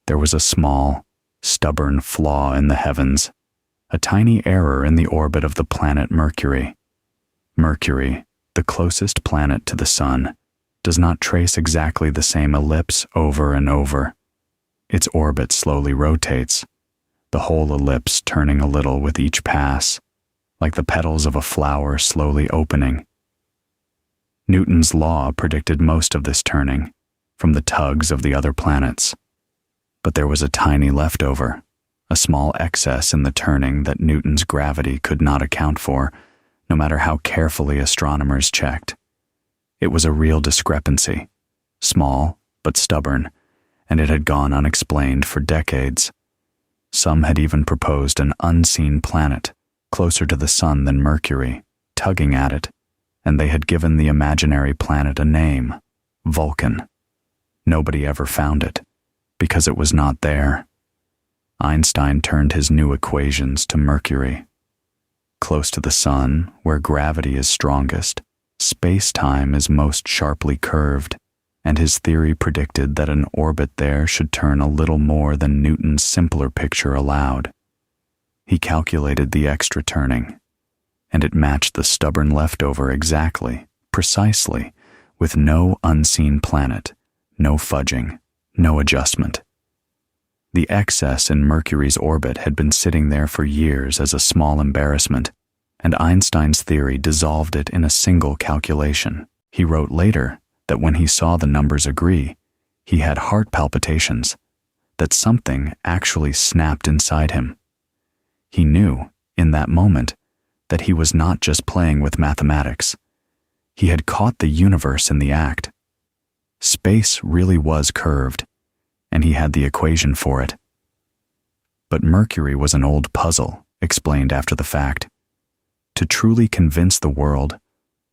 There was a small, stubborn flaw in the heavens, a tiny error in the orbit of the planet Mercury. Mercury, the closest planet to the Sun, does not trace exactly the same ellipse over and over. Its orbit slowly rotates, the whole ellipse turning a little with each pass, like the petals of a flower slowly opening. Newton's law predicted most of this turning, from the tugs of the other planets. But there was a tiny leftover, a small excess in the turning that Newton's gravity could not account for, no matter how carefully astronomers checked. It was a real discrepancy, small but stubborn, and it had gone unexplained for decades. Some had even proposed an unseen planet, closer to the Sun than Mercury, tugging at it, and they had given the imaginary planet a name, Vulcan. Nobody ever found it, because it was not there. Einstein turned his new equations to Mercury. Close to the Sun, where gravity is strongest, space-time is most sharply curved, and his theory predicted that an orbit there should turn a little more than Newton's simpler picture allowed. He calculated the extra turning, and it matched the stubborn leftover exactly, precisely, with no unseen planet, no fudging, no adjustment. The excess in Mercury's orbit had been sitting there for years as a small embarrassment, and Einstein's theory dissolved it in a single calculation. He wrote later that when he saw the numbers agree, he had heart palpitations, that something actually snapped inside him. He knew, in that moment, that he was not just playing with mathematics. He had caught the universe in the act. Space really was curved, and he had the equation for it. But Mercury was an old puzzle, explained after the fact. To truly convince the world,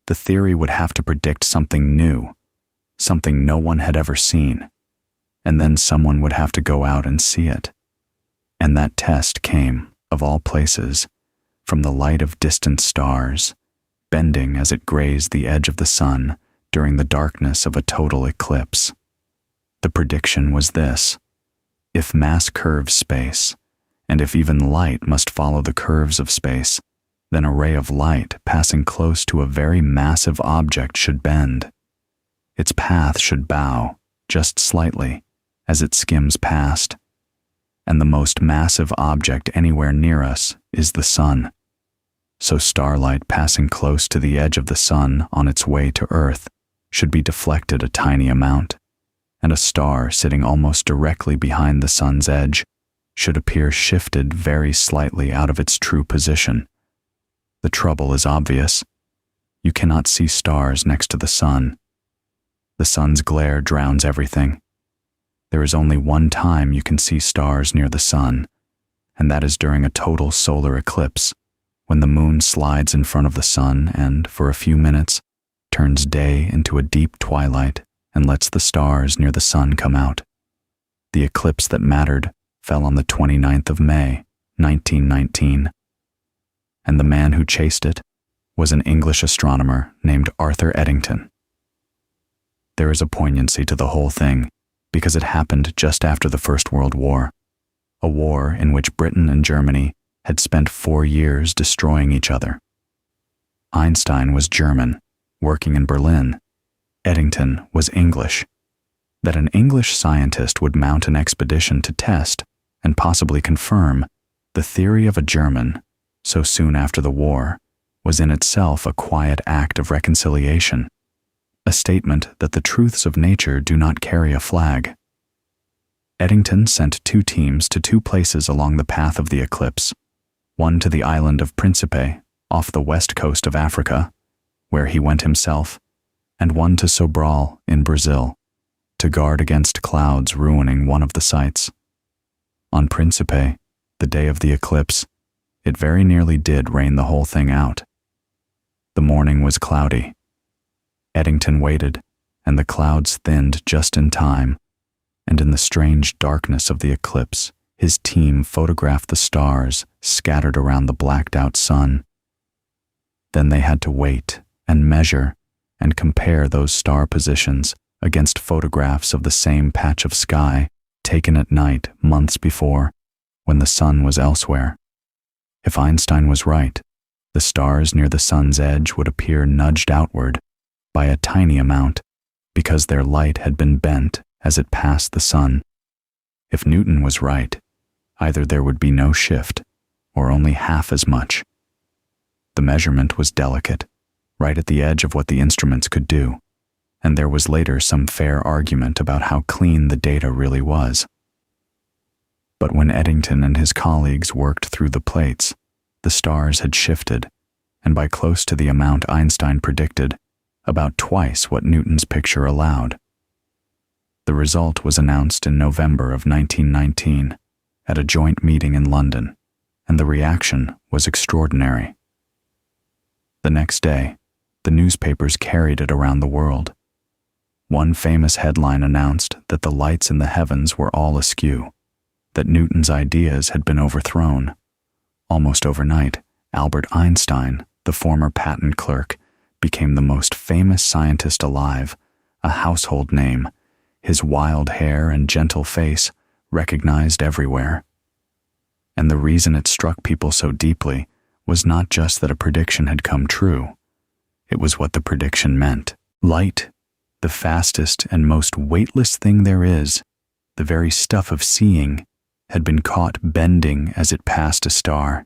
the theory would have to predict something new, something no one had ever seen. and then someone would have to go out and see it. And that test came, of all places, from the light of distant stars, bending as it grazed the edge of the sun during the darkness of a total eclipse. The prediction was this: if mass curves space, and if even light must follow the curves of space, then a ray of light passing close to a very massive object should bend. Its path should bow, just slightly, as it skims past. And the most massive object anywhere near us is the sun. So starlight passing close to the edge of the sun on its way to Earth should be deflected a tiny amount, and a star sitting almost directly behind the sun's edge should appear shifted very slightly out of its true position. The trouble is obvious. You cannot see stars next to the sun. The sun's glare drowns everything. There is only one time you can see stars near the sun, and that is during a total solar eclipse, when the moon slides in front of the sun and, for a few minutes, turns day into a deep twilight and lets the stars near the sun come out. The eclipse that mattered fell on the 29th of May, 1919. And the man who chased it was an English astronomer named Arthur Eddington. There is a poignancy to the whole thing because it happened just after the First World War, a war in which Britain and Germany had spent 4 years destroying each other. Einstein was German, working in Berlin. Eddington was English. That an English scientist would mount an expedition to test and possibly confirm the theory of a German so soon after the war was in itself a quiet act of reconciliation, a statement that the truths of nature do not carry a flag. Eddington sent 2 teams to 2 places along the path of the eclipse, one to the island of Principe off the west coast of Africa, where he went himself, and one to Sobral in Brazil, to guard against clouds ruining one of the sites. On Principe, the day of the eclipse, it very nearly did rain the whole thing out. The morning was cloudy. Eddington waited, and the clouds thinned just in time, and in the strange darkness of the eclipse, his team photographed the stars scattered around the blacked-out sun. Then they had to wait and measure and compare those star positions against photographs of the same patch of sky taken at night months before, when the sun was elsewhere. If Einstein was right, the stars near the sun's edge would appear nudged outward by a tiny amount because their light had been bent as it passed the sun. If Newton was right, either there would be no shift or only half as much. The measurement was delicate, right at the edge of what the instruments could do, and there was later some fair argument about how clean the data really was. But when Eddington and his colleagues worked through the plates, the stars had shifted, and by close to the amount Einstein predicted, about twice what Newton's picture allowed. The result was announced in November of 1919 at a joint meeting in London, and the reaction was extraordinary. The next day, the newspapers carried it around the world. One famous headline announced that the lights in the heavens were all askew, that Newton's ideas had been overthrown. Almost overnight, Albert Einstein, the former patent clerk, became the most famous scientist alive, a household name, his wild hair and gentle face recognized everywhere. And the reason it struck people so deeply was not just that a prediction had come true. It was what the prediction meant. Light, the fastest and most weightless thing there is, the very stuff of seeing, had been caught bending as it passed a star.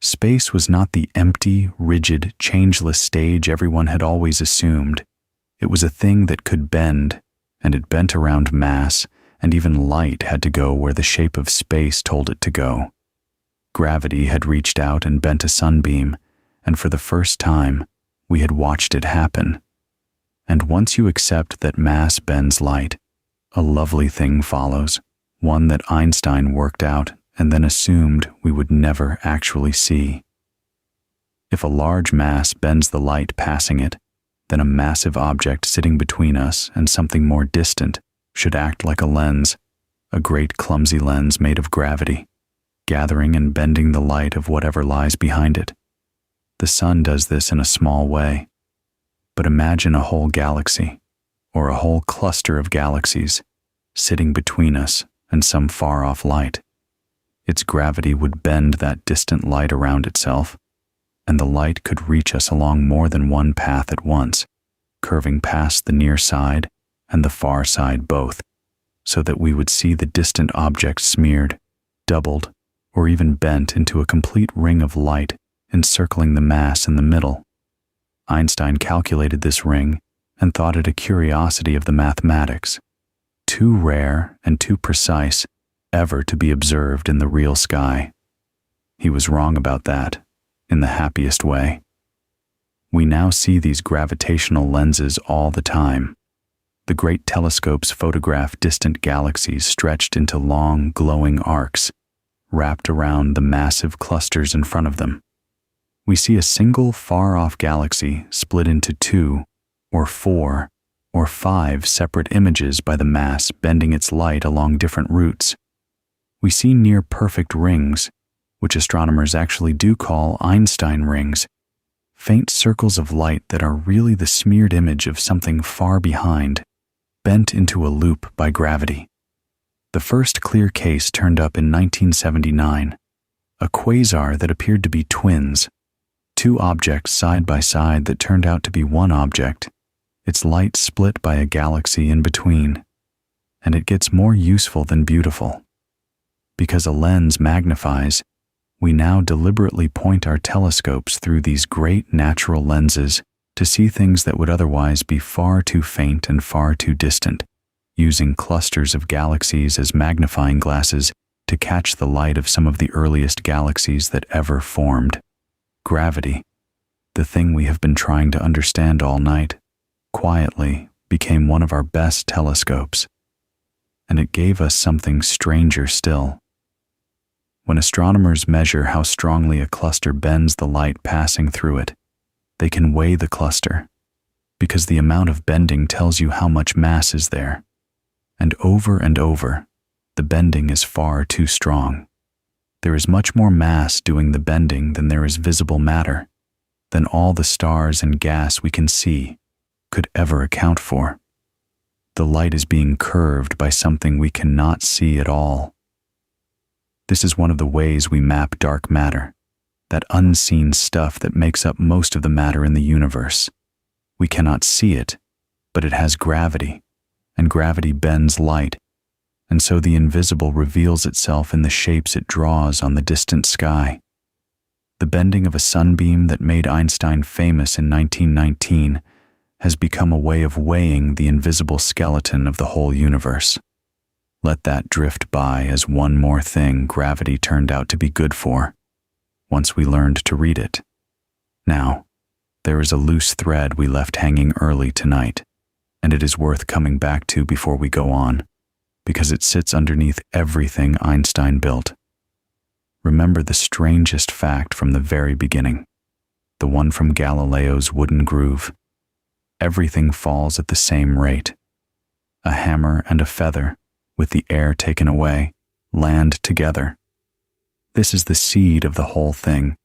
Space was not the empty, rigid, changeless stage everyone had always assumed. It was a thing that could bend, and it bent around mass, and even light had to go where the shape of space told it to go. Gravity had reached out and bent a sunbeam, and for the first time, we had watched it happen. And once you accept that mass bends light, a lovely thing follows, one that Einstein worked out and then assumed we would never actually see. If a large mass bends the light passing it, then a massive object sitting between us and something more distant should act like a lens, a great clumsy lens made of gravity, gathering and bending the light of whatever lies behind it. The sun does this in a small way. But imagine a whole galaxy, or a whole cluster of galaxies, sitting between us and some far-off light. Its gravity would bend that distant light around itself, and the light could reach us along more than one path at once, curving past the near side and the far side both, so that we would see the distant object smeared, doubled, or even bent into a complete ring of light encircling the mass in the middle. Einstein calculated this ring and thought it a curiosity of the mathematics, too rare and too precise ever to be observed in the real sky. He was wrong about that, in the happiest way. We now see these gravitational lenses all the time. The great telescopes photograph distant galaxies stretched into long, glowing arcs, wrapped around the massive clusters in front of them. We see a single far-off galaxy split into 2 or 4 or 5 separate images by the mass bending its light along different routes. We see near-perfect rings, which astronomers actually do call Einstein rings, faint circles of light that are really the smeared image of something far behind, bent into a loop by gravity. The first clear case turned up in 1979, a quasar that appeared to be twins, 2 objects side by side that turned out to be one object, its light split by a galaxy in between. And it gets more useful than beautiful. Because a lens magnifies, we now deliberately point our telescopes through these great natural lenses to see things that would otherwise be far too faint and far too distant, using clusters of galaxies as magnifying glasses to catch the light of some of the earliest galaxies that ever formed. Gravity, the thing we have been trying to understand all night, quietly became one of our best telescopes. And it gave us something stranger still. When astronomers measure how strongly a cluster bends the light passing through it, they can weigh the cluster, because the amount of bending tells you how much mass is there. And over, the bending is far too strong. There is much more mass doing the bending than there is visible matter, than all the stars and gas we can see could ever account for. The light is being curved by something we cannot see at all. This is one of the ways we map dark matter, that unseen stuff that makes up most of the matter in the universe. We cannot see it, but it has gravity, and gravity bends light, and so the invisible reveals itself in the shapes it draws on the distant sky. The bending of a sunbeam that made Einstein famous in 1919 has become a way of weighing the invisible skeleton of the whole universe. Let that drift by as one more thing gravity turned out to be good for, once we learned to read it. Now, there is a loose thread we left hanging early tonight, and it is worth coming back to before we go on, because it sits underneath everything Einstein built. Remember the strangest fact from the very beginning, the one from Galileo's wooden groove. Everything falls at the same rate. A hammer and a feather, with the air taken away, land together. This is the seed of the whole thing,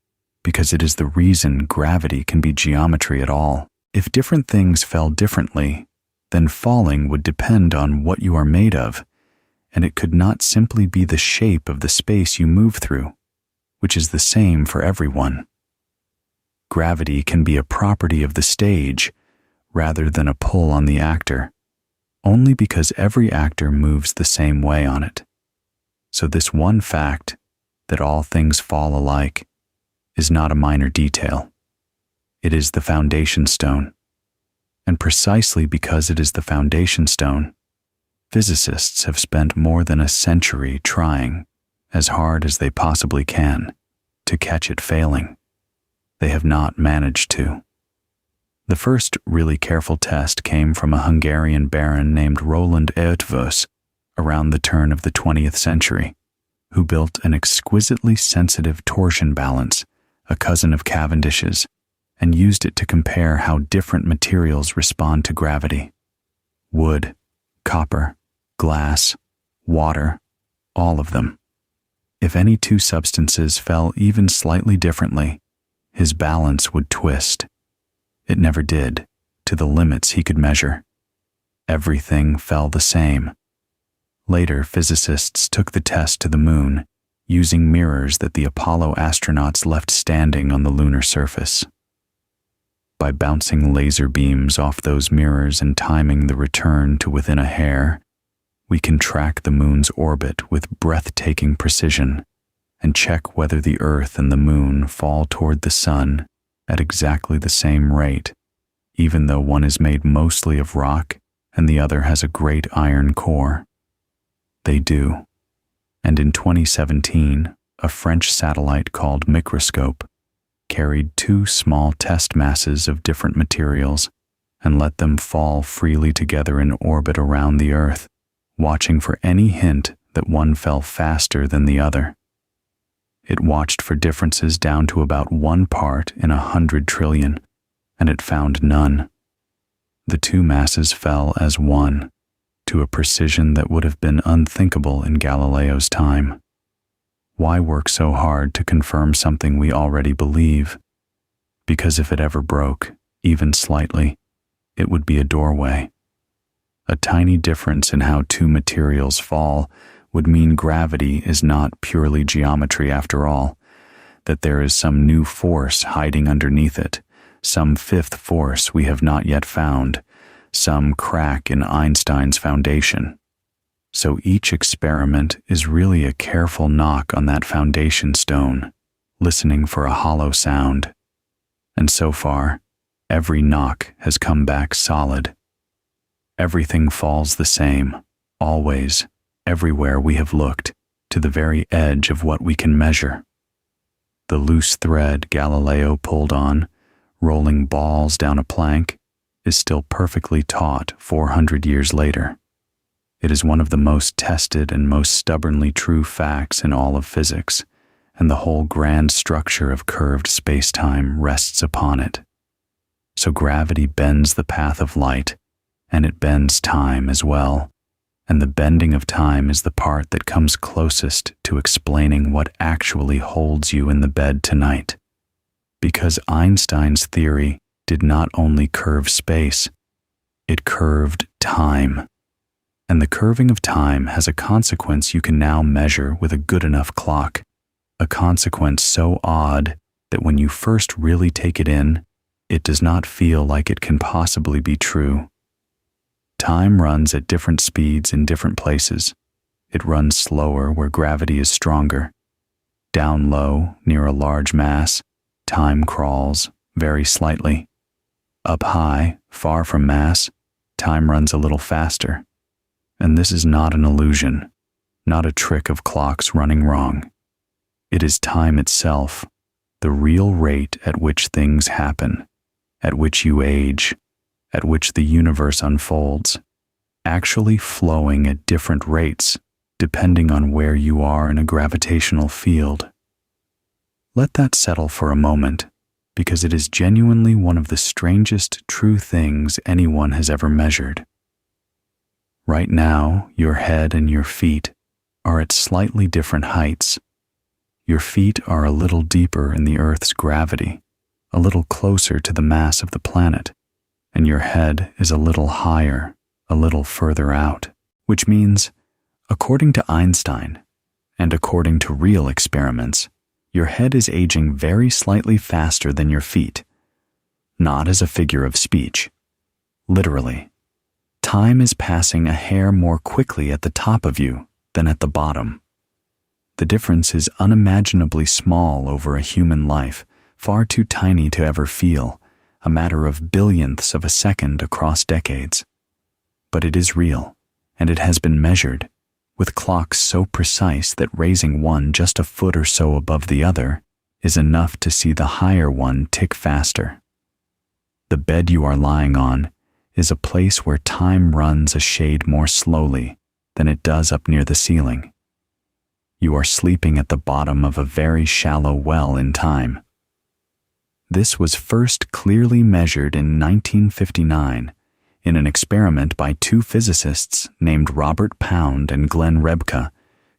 because it is the reason gravity can be geometry at all. If different things fell differently, then falling would depend on what you are made of, and it could not simply be the shape of the space you move through, which is the same for everyone. Gravity can be a property of the stage rather than a pull on the actor, only because every actor moves the same way on it. So this one fact, that all things fall alike, is not a minor detail. It is the foundation stone. And precisely because it is the foundation stone, physicists have spent more than a century trying, as hard as they possibly can, to catch it failing. They have not managed to. The first really careful test came from a Hungarian baron named Roland Eötvös around the turn of the 20th century, who built an exquisitely sensitive torsion balance, a cousin of Cavendish's, and used it to compare how different materials respond to gravity. Wood, copper, glass, water, all of them. If any two substances fell even slightly differently, his balance would twist. It never did, to the limits he could measure. Everything fell the same. Later, physicists took the test to the moon, using mirrors that the Apollo astronauts left standing on the lunar surface. By bouncing laser beams off those mirrors and timing the return to within a hair, we can track the moon's orbit with breathtaking precision and check whether the Earth and the moon fall toward the sun at exactly the same rate, even though one is made mostly of rock and the other has a great iron core. They do. And in 2017, a French satellite called Microscope carried two small test masses of different materials and let them fall freely together in orbit around the Earth, watching for any hint that one fell faster than the other. It watched for differences down to about 1 part in 100 trillion, and it found none. The two masses fell as one, to a precision that would have been unthinkable in Galileo's time. Why work so hard to confirm something we already believe? Because if it ever broke, even slightly, it would be a doorway. A tiny difference in how two materials fall would mean gravity is not purely geometry after all, that there is some new force hiding underneath it, some fifth force we have not yet found, some crack in Einstein's foundation. So each experiment is really a careful knock on that foundation stone, listening for a hollow sound. And so far, every knock has come back solid. Everything falls the same, always, everywhere we have looked, to the very edge of what we can measure. The loose thread Galileo pulled on, rolling balls down a plank, is still perfectly taut 400 years later. It is one of the most tested and most stubbornly true facts in all of physics, and the whole grand structure of curved spacetime rests upon it. So gravity bends the path of light, and it bends time as well, and the bending of time is the part that comes closest to explaining what actually holds you in the bed tonight. Because Einstein's theory did not only curve space, it curved time. And the curving of time has a consequence you can now measure with a good enough clock, a consequence so odd that when you first really take it in, it does not feel like it can possibly be true. Time runs at different speeds in different places. It runs slower where gravity is stronger. Down low, near a large mass, time crawls very slightly. Up high, far from mass, time runs a little faster. And this is not an illusion, not a trick of clocks running wrong. It is time itself, the real rate at which things happen, at which you age, at which the universe unfolds, actually flowing at different rates depending on where you are in a gravitational field. Let that settle for a moment, because it is genuinely one of the strangest true things anyone has ever measured. Right now, your head and your feet are at slightly different heights. Your feet are a little deeper in the Earth's gravity, a little closer to the mass of the planet, and your head is a little higher, a little further out, which means, according to Einstein, and according to real experiments, your head is aging very slightly faster than your feet, not as a figure of speech. Literally, time is passing a hair more quickly at the top of you than at the bottom. The difference is unimaginably small over a human life, far too tiny to ever feel, a matter of billionths of a second across decades. But it is real, and it has been measured, with clocks so precise that raising one just a foot or so above the other is enough to see the higher one tick faster. The bed you are lying on is a place where time runs a shade more slowly than it does up near the ceiling. You are sleeping at the bottom of a very shallow well in time. This was first clearly measured in 1959 in an experiment by two physicists named Robert Pound and Glenn Rebka,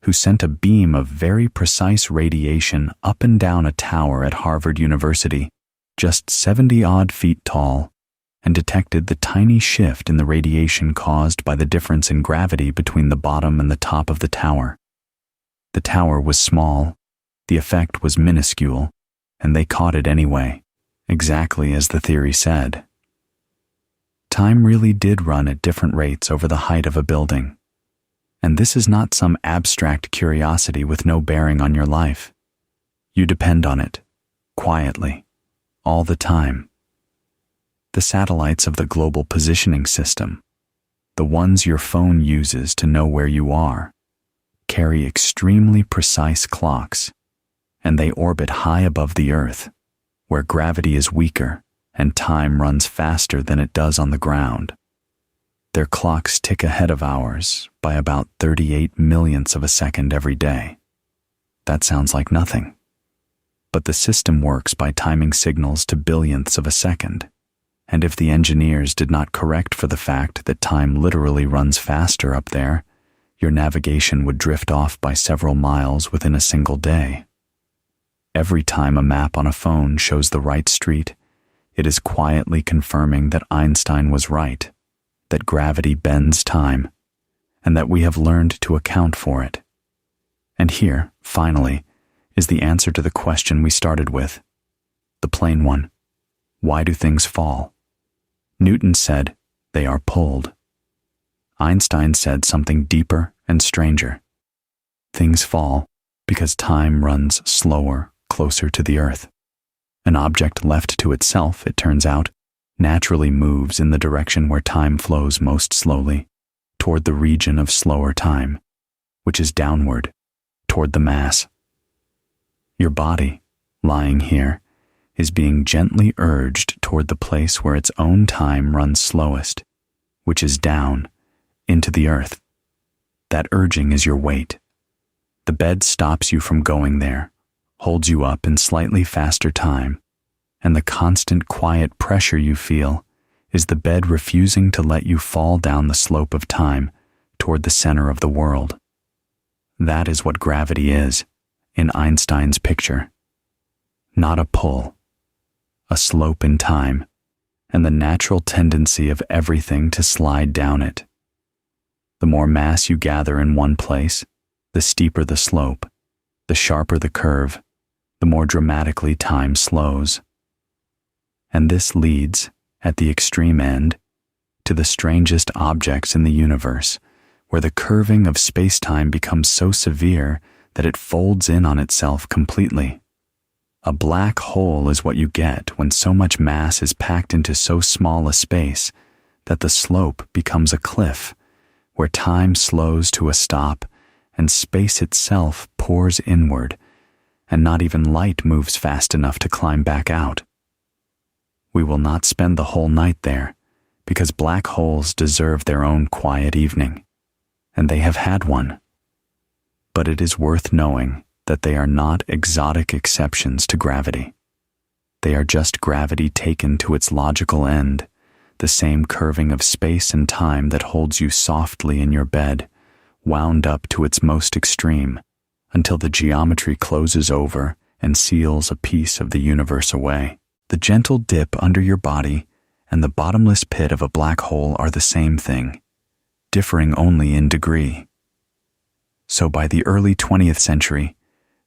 who sent a beam of very precise radiation up and down a tower at Harvard University, just 70-odd feet tall, and detected the tiny shift in the radiation caused by the difference in gravity between the bottom and the top of the tower. The tower was small, the effect was minuscule, and they caught it anyway, exactly as the theory said. Time really did run at different rates over the height of a building. And this is not some abstract curiosity with no bearing on your life. You depend on it, quietly, all the time. The satellites of the global positioning system, the ones your phone uses to know where you are, carry extremely precise clocks, and they orbit high above the Earth, where gravity is weaker and time runs faster than it does on the ground. Their clocks tick ahead of ours by about 38 millionths of a second every day. That sounds like nothing. But the system works by timing signals to billionths of a second, and if the engineers did not correct for the fact that time literally runs faster up there, your navigation would drift off by several miles within a single day. Every time a map on a phone shows the right street, it is quietly confirming that Einstein was right, that gravity bends time, and that we have learned to account for it. And here, finally, is the answer to the question we started with, the plain one. Why do things fall? Newton said, they are pulled. Einstein said something deeper and stranger. Things fall because time runs slower, closer to the Earth. An object left to itself, it turns out, naturally moves in the direction where time flows most slowly, toward the region of slower time, which is downward, toward the mass. Your body, lying here, is being gently urged toward the place where its own time runs slowest, which is down, into the Earth. That urging is your weight. The bed stops you from going there, holds you up in slightly faster time, and the constant quiet pressure you feel is the bed refusing to let you fall down the slope of time toward the center of the world. That is what gravity is, in Einstein's picture. Not a pull, a slope in time, and the natural tendency of everything to slide down it. The more mass you gather in one place, the steeper the slope, the sharper the curve, the more dramatically time slows. And this leads, at the extreme end, to the strangest objects in the universe, where the curving of spacetime becomes so severe that it folds in on itself completely. A black hole is what you get when so much mass is packed into so small a space that the slope becomes a cliff, where time slows to a stop and space itself pours inward, and not even light moves fast enough to climb back out. We will not spend the whole night there, because black holes deserve their own quiet evening, and they have had one. But it is worth knowing that they are not exotic exceptions to gravity. They are just gravity taken to its logical end, the same curving of space and time that holds you softly in your bed, wound up to its most extreme, until the geometry closes over and seals a piece of the universe away. The gentle dip under your body and the bottomless pit of a black hole are the same thing, differing only in degree. So by the early 20th century,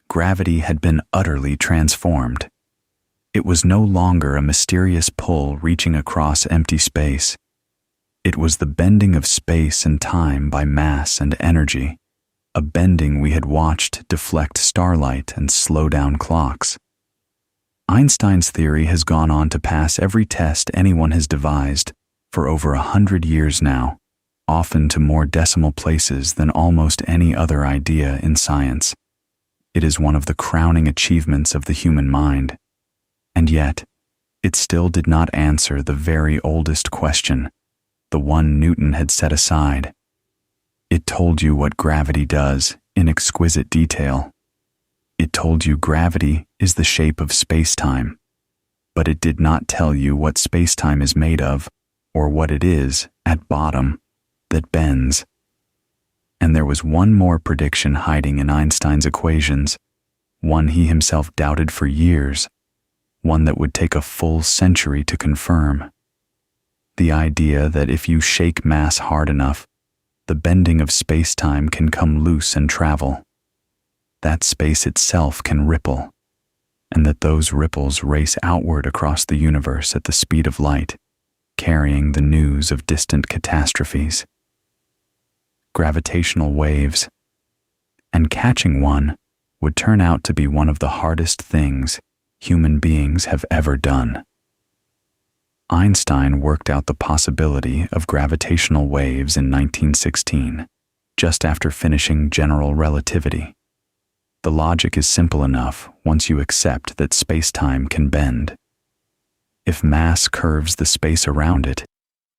gravity had been utterly transformed. It was no longer a mysterious pull reaching across empty space. It was the bending of space and time by mass and energy, a bending we had watched deflect starlight and slow down clocks. Einstein's theory has gone on to pass every test anyone has devised for over 100 years now, often to more decimal places than almost any other idea in science. It is one of the crowning achievements of the human mind. And yet, it still did not answer the very oldest question, the one Newton had set aside. It told you what gravity does in exquisite detail. It told you gravity is the shape of space-time, but it did not tell you what space-time is made of or what it is, at bottom, that bends. And there was one more prediction hiding in Einstein's equations, one he himself doubted for years, one that would take a full century to confirm. The idea that if you shake mass hard enough, the bending of space-time can come loose and travel. That space itself can ripple, and that those ripples race outward across the universe at the speed of light, carrying the news of distant catastrophes. Gravitational waves. And catching one would turn out to be one of the hardest things human beings have ever done. Einstein worked out the possibility of gravitational waves in 1916, just after finishing general relativity. The logic is simple enough once you accept that space-time can bend. If mass curves the space around it,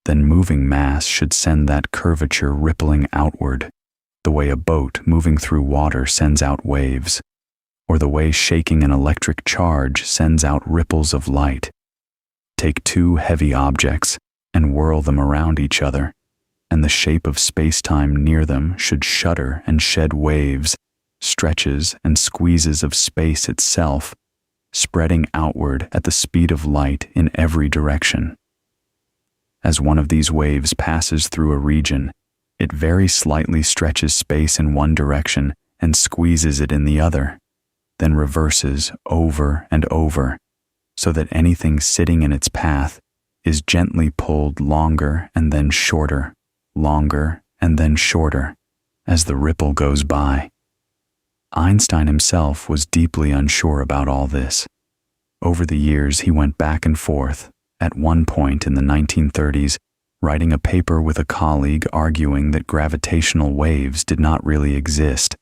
then moving mass should send that curvature rippling outward, the way a boat moving through water sends out waves, or the way shaking an electric charge sends out ripples of light. Take two heavy objects and whirl them around each other, and the shape of space-time near them should shudder and shed waves, stretches and squeezes of space itself, spreading outward at the speed of light in every direction. As one of these waves passes through a region, it very slightly stretches space in one direction and squeezes it in the other, then reverses over and over, so that anything sitting in its path is gently pulled longer and then shorter, longer and then shorter, as the ripple goes by. Einstein himself was deeply unsure about all this. Over the years, he went back and forth, at one point in the 1930s, writing a paper with a colleague arguing that gravitational waves did not really exist,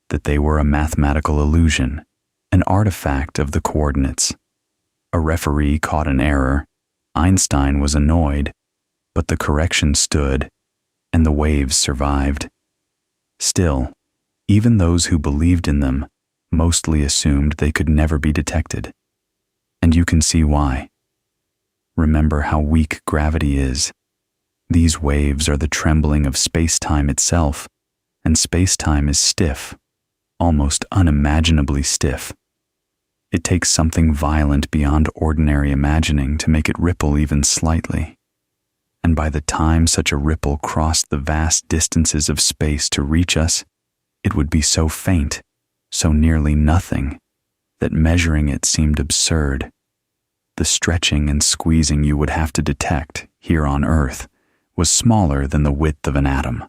that they were a mathematical illusion, an artifact of the coordinates. A referee caught an error, Einstein was annoyed, but the correction stood, and the waves survived. Still, even those who believed in them mostly assumed they could never be detected. And you can see why. Remember how weak gravity is. These waves are the trembling of space-time itself, and space-time is stiff, almost unimaginably stiff. It takes something violent beyond ordinary imagining to make it ripple even slightly. And by the time such a ripple crossed the vast distances of space to reach us, it would be so faint, so nearly nothing, that measuring it seemed absurd. The stretching and squeezing you would have to detect, here on Earth, was smaller than the width of an atom.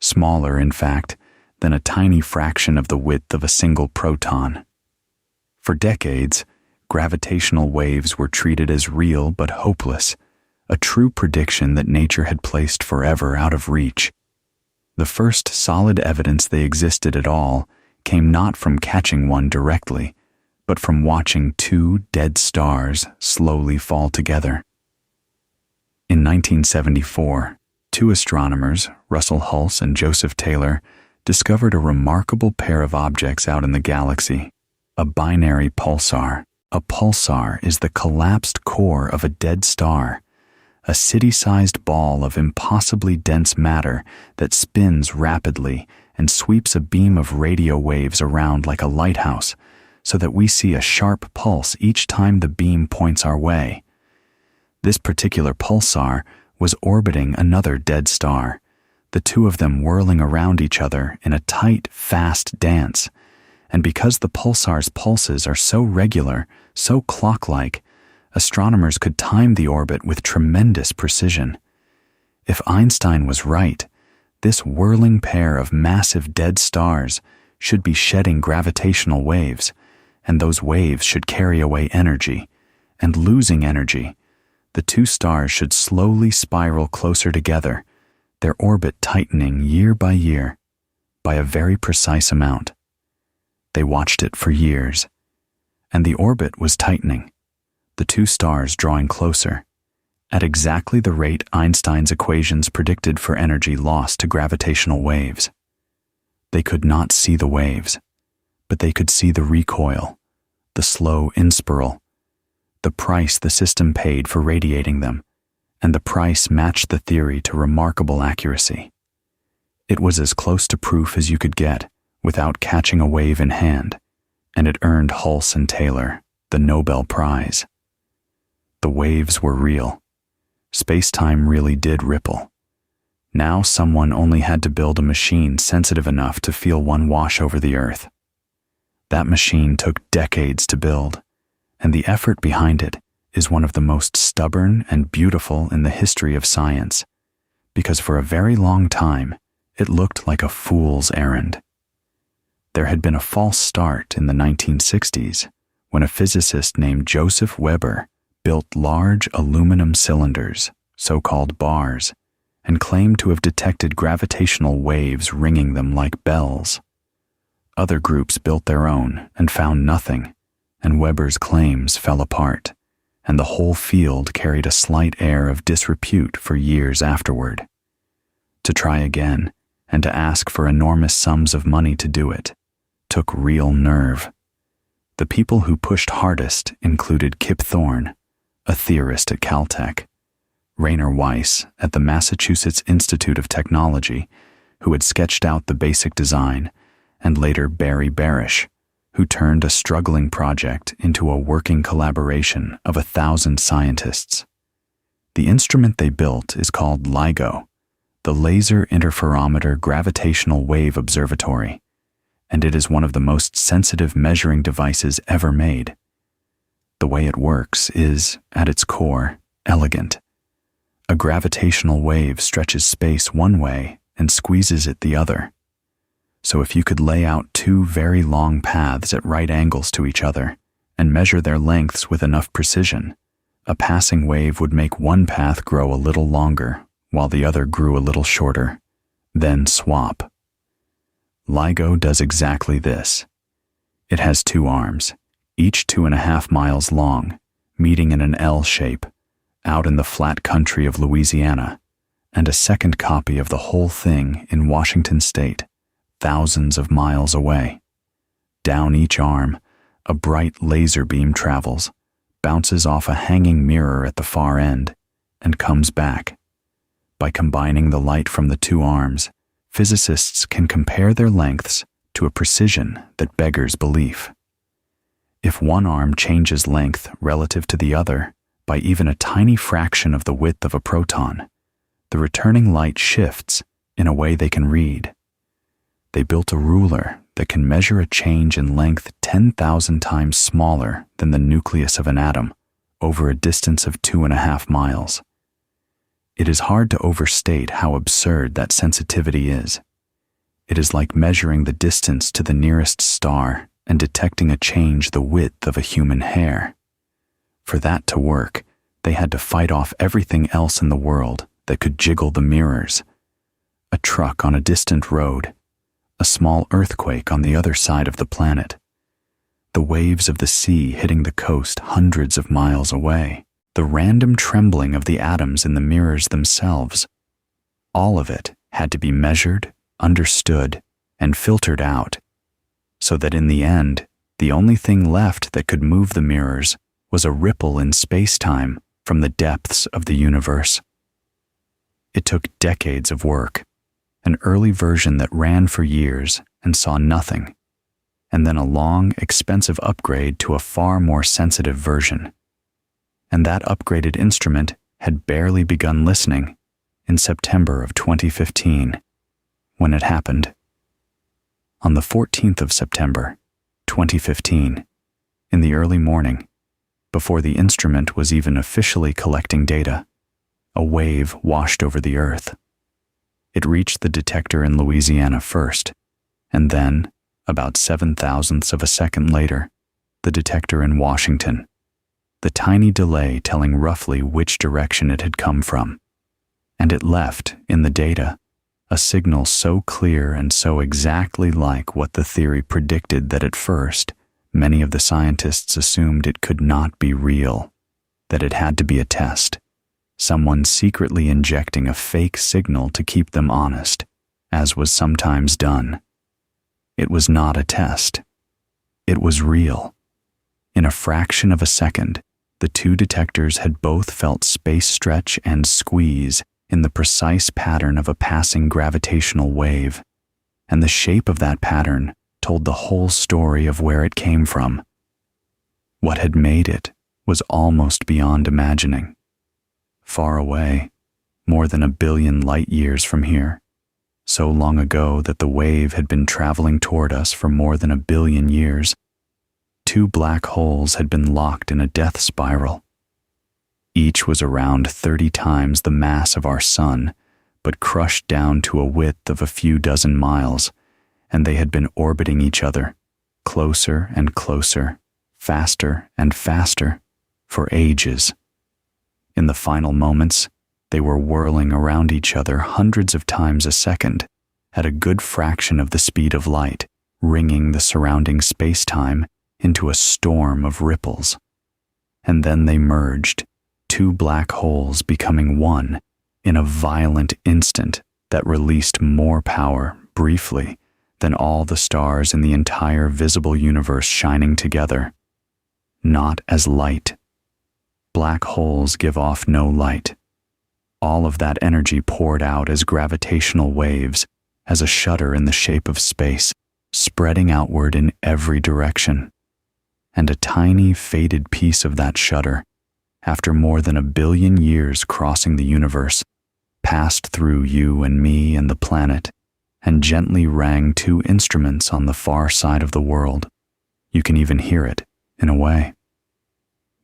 Smaller, in fact, than a tiny fraction of the width of a single proton. For decades, gravitational waves were treated as real but hopeless, a true prediction that nature had placed forever out of reach. The first solid evidence they existed at all came not from catching one directly, but from watching two dead stars slowly fall together. In 1974, two astronomers, Russell Hulse and Joseph Taylor, discovered a remarkable pair of objects out in the galaxy, a binary pulsar. A pulsar is the collapsed core of a dead star, a city-sized ball of impossibly dense matter that spins rapidly and sweeps a beam of radio waves around like a lighthouse, so that we see a sharp pulse each time the beam points our way. This particular pulsar was orbiting another dead star, the two of them whirling around each other in a tight, fast dance. And because the pulsar's pulses are so regular, so clock-like, astronomers could time the orbit with tremendous precision. If Einstein was right, this whirling pair of massive dead stars should be shedding gravitational waves, and those waves should carry away energy, and losing energy, the two stars should slowly spiral closer together, their orbit tightening year by year, by a very precise amount. They watched it for years, and the orbit was tightening, the two stars drawing closer, at exactly the rate Einstein's equations predicted for energy lost to gravitational waves. They could not see the waves, but they could see the recoil, the slow inspiral, the price the system paid for radiating them, and the price matched the theory to remarkable accuracy. It was as close to proof as you could get without catching a wave in hand, and it earned Hulse and Taylor the Nobel Prize. The waves were real. Space-time really did ripple. Now someone only had to build a machine sensitive enough to feel one wash over the Earth. That machine took decades to build, and the effort behind it is one of the most stubborn and beautiful in the history of science, because for a very long time, it looked like a fool's errand. There had been a false start in the 1960s when a physicist named Joseph Weber built large aluminum cylinders, so-called bars, and claimed to have detected gravitational waves ringing them like bells. Other groups built their own and found nothing, and Weber's claims fell apart, and the whole field carried a slight air of disrepute for years afterward. To try again, and to ask for enormous sums of money to do it, took real nerve. The people who pushed hardest included Kip Thorne, a theorist at Caltech, Rainer Weiss at the Massachusetts Institute of Technology, who had sketched out the basic design, and later Barry Barish, who turned a struggling project into a working collaboration of 1,000 scientists. The instrument they built is called LIGO, the Laser Interferometer Gravitational Wave Observatory, and it is one of the most sensitive measuring devices ever made. The way it works is, at its core, elegant. A gravitational wave stretches space one way and squeezes it the other. So if you could lay out two very long paths at right angles to each other and measure their lengths with enough precision, a passing wave would make one path grow a little longer while the other grew a little shorter, then swap. LIGO does exactly this. It has two arms, each 2.5 miles long, meeting in an L shape, out in the flat country of Louisiana, and a second copy of the whole thing in Washington State, thousands of miles away. Down each arm, a bright laser beam travels, bounces off a hanging mirror at the far end, and comes back. By combining the light from the two arms, physicists can compare their lengths to a precision that beggars belief. If one arm changes length relative to the other by even a tiny fraction of the width of a proton, the returning light shifts in a way they can read. They built a ruler that can measure a change in length 10,000 times smaller than the nucleus of an atom over a distance of 2.5 miles. It is hard to overstate how absurd that sensitivity is. It is like measuring the distance to the nearest star and detecting a change the width of a human hair. For that to work, they had to fight off everything else in the world that could jiggle the mirrors. A truck on a distant road, a small earthquake on the other side of the planet, the waves of the sea hitting the coast hundreds of miles away, the random trembling of the atoms in the mirrors themselves. All of it had to be measured, understood, and filtered out, so that in the end, the only thing left that could move the mirrors was a ripple in space-time from the depths of the universe. It took decades of work, an early version that ran for years and saw nothing, and then a long, expensive upgrade to a far more sensitive version. And that upgraded instrument had barely begun listening in September of 2015, when it happened. On the 14th of September, 2015, in the early morning, before the instrument was even officially collecting data, a wave washed over the Earth. It reached the detector in Louisiana first, and then, about 7/1000ths of a second later, the detector in Washington, the tiny delay telling roughly which direction it had come from. And it left, in the data, a signal so clear and so exactly like what the theory predicted that at first, many of the scientists assumed it could not be real, that it had to be a test, someone secretly injecting a fake signal to keep them honest, as was sometimes done. It was not a test. It was real. In a fraction of a second, The two detectors had both felt space stretch and squeeze in the precise pattern of a passing gravitational wave, and the shape of that pattern told the whole story of where it came from. What had made it was almost beyond imagining. Far away, more than 1 billion light years from here, so long ago that the wave had been traveling toward us for more than 1 billion years, two black holes had been locked in a death spiral. Each was around 30 times the mass of our sun, but crushed down to a width of a few dozen miles, and they had been orbiting each other, closer and closer, faster and faster, for ages. In the final moments, they were whirling around each other hundreds of times a second, at a good fraction of the speed of light, wringing the surrounding space-time into a storm of ripples. And then they merged, two black holes becoming one, in a violent instant that released more power, briefly, than all the stars in the entire visible universe shining together. Not as light. Black holes give off no light. All of that energy poured out as gravitational waves, as a shudder in the shape of space, spreading outward in every direction. And a tiny, faded piece of that shudder, after more than 1 billion years crossing the universe, passed through you and me and the planet, and gently rang two instruments on the far side of the world. You can even hear it, in a way.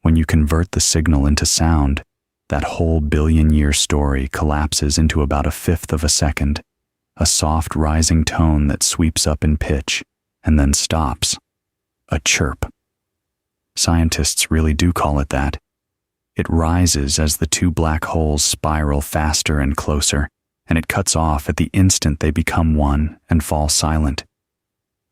When you convert the signal into sound, that whole billion-year story collapses into about 1/5 of a second, a soft rising tone that sweeps up in pitch, and then stops. A chirp. Scientists really do call it that. It rises as the two black holes spiral faster and closer, and it cuts off at the instant they become one and fall silent.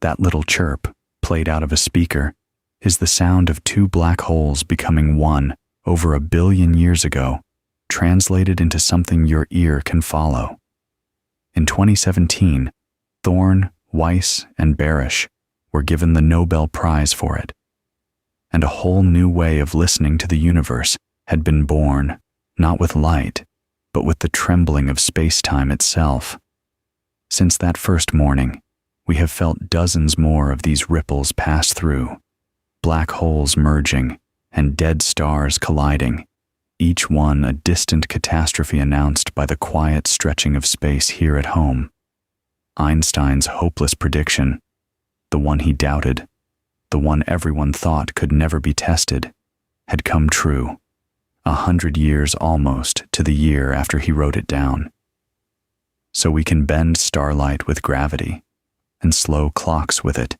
That little chirp, played out of a speaker, is the sound of two black holes becoming one over 1 billion years ago, translated into something your ear can follow. In 2017, Thorne, Weiss, and Barish were given the Nobel Prize for it. And a whole new way of listening to the universe had been born, not with light, but with the trembling of space-time itself. Since that first morning, we have felt dozens more of these ripples pass through, black holes merging and dead stars colliding, each one a distant catastrophe announced by the quiet stretching of space here at home. Einstein's hopeless prediction, the one he doubted, the one everyone thought could never be tested, had come true, 100 years almost to the year after he wrote it down. So we can bend starlight with gravity, and slow clocks with it,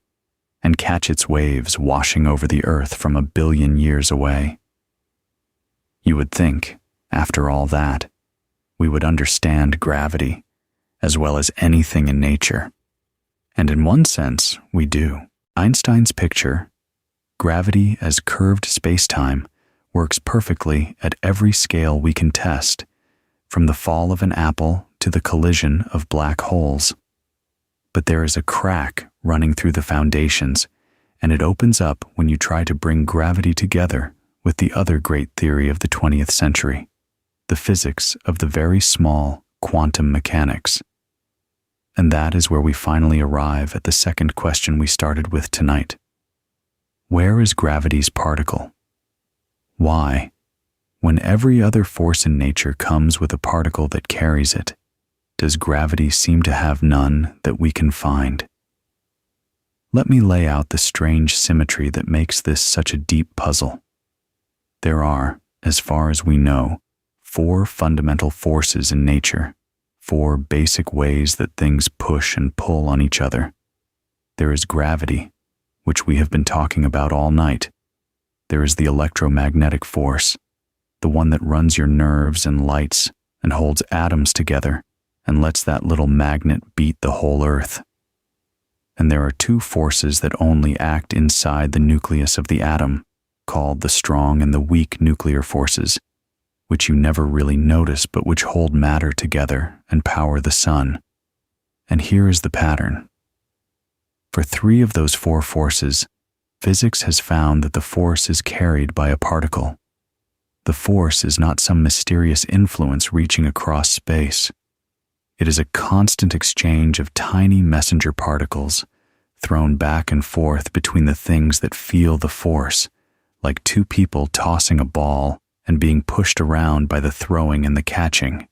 and catch its waves washing over the earth from 1 billion years away. You would think, after all that, we would understand gravity, as well as anything in nature. And in one sense, we do. Einstein's picture, gravity as curved spacetime, works perfectly at every scale we can test, from the fall of an apple to the collision of black holes. But there is a crack running through the foundations, and it opens up when you try to bring gravity together with the other great theory of the 20th century, the physics of the very small quantum mechanics. And that is where we finally arrive at the second question we started with tonight. Where is gravity's particle? Why, when every other force in nature comes with a particle that carries it, does gravity seem to have none that we can find? Let me lay out the strange symmetry that makes this such a deep puzzle. There are, as far as we know, 4 fundamental forces in nature, 4 basic ways that things push and pull on each other. There is gravity, which we have been talking about all night. There is the electromagnetic force, the one that runs your nerves and lights and holds atoms together and lets that little magnet beat the whole earth. And there are 2 forces that only act inside the nucleus of the atom, called the strong and the weak nuclear forces, which you never really notice but which hold matter together and power the sun. And here is the pattern. For 3 of those 4 forces, physics has found that the force is carried by a particle, The force is not some mysterious influence reaching across space. It is a constant exchange of tiny messenger particles thrown back and forth between the things that feel the force, like two people tossing a ball and being pushed around by the throwing and the catching.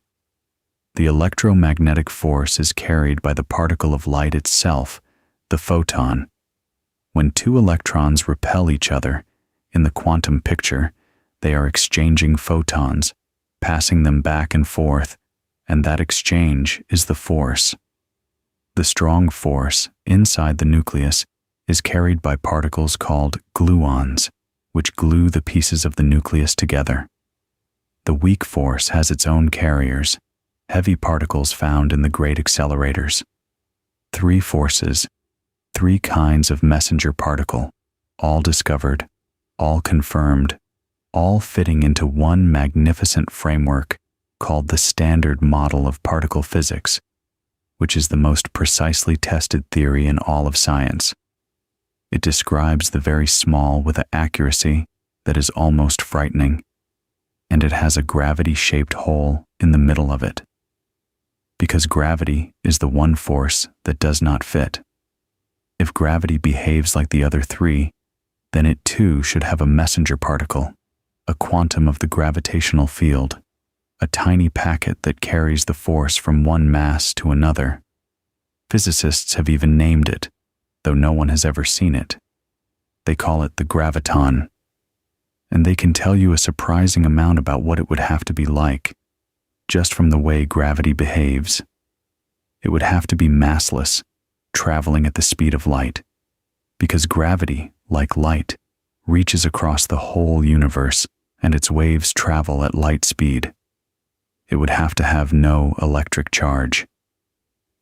The electromagnetic force is carried by the particle of light itself, the photon. When two electrons repel each other, in the quantum picture, they are exchanging photons, passing them back and forth, and that exchange is the force. The strong force inside the nucleus is carried by particles called gluons, which glue the pieces of the nucleus together. The weak force has its own carriers, heavy particles found in the great accelerators. Three forces, three kinds of messenger particle, all discovered, all confirmed, all fitting into one magnificent framework called the Standard Model of Particle Physics, which is the most precisely tested theory in all of science. It describes the very small with an accuracy that is almost frightening, and it has a gravity-shaped hole in the middle of it, because gravity is the one force that does not fit. If gravity behaves like the other three, then it too should have a messenger particle, a quantum of the gravitational field, a tiny packet that carries the force from one mass to another. Physicists have even named it, though no one has ever seen it. They call it the graviton, and they can tell you a surprising amount about what it would have to be like, just from the way gravity behaves. It would have to be massless, traveling at the speed of light, because gravity, like light, reaches across the whole universe, and its waves travel at light speed. It would have to have no electric charge,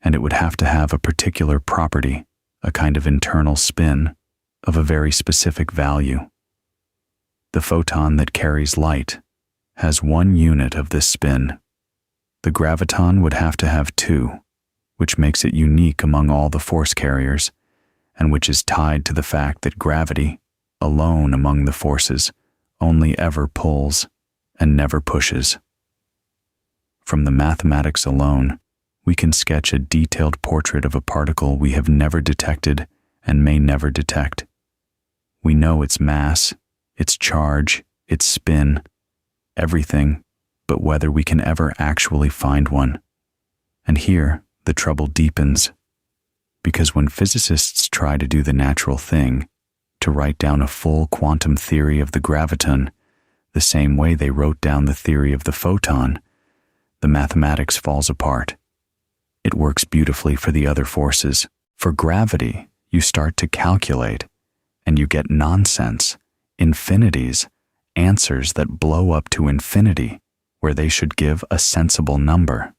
and it would have to have a particular property, a kind of internal spin, of a very specific value. The photon that carries light has one unit of this spin. The graviton would have to have two, which makes it unique among all the force carriers, and which is tied to the fact that gravity, alone among the forces, only ever pulls and never pushes. From the mathematics alone, we can sketch a detailed portrait of a particle we have never detected and may never detect. We know its mass, its charge, its spin, everything, but whether we can ever actually find one. And here, the trouble deepens, because when physicists try to do the natural thing, to write down a full quantum theory of the graviton, the same way they wrote down the theory of the photon, the mathematics falls apart. It works beautifully for the other forces. For gravity, you start to calculate, and you get nonsense, infinities, answers that blow up to infinity, where they should give a sensible number.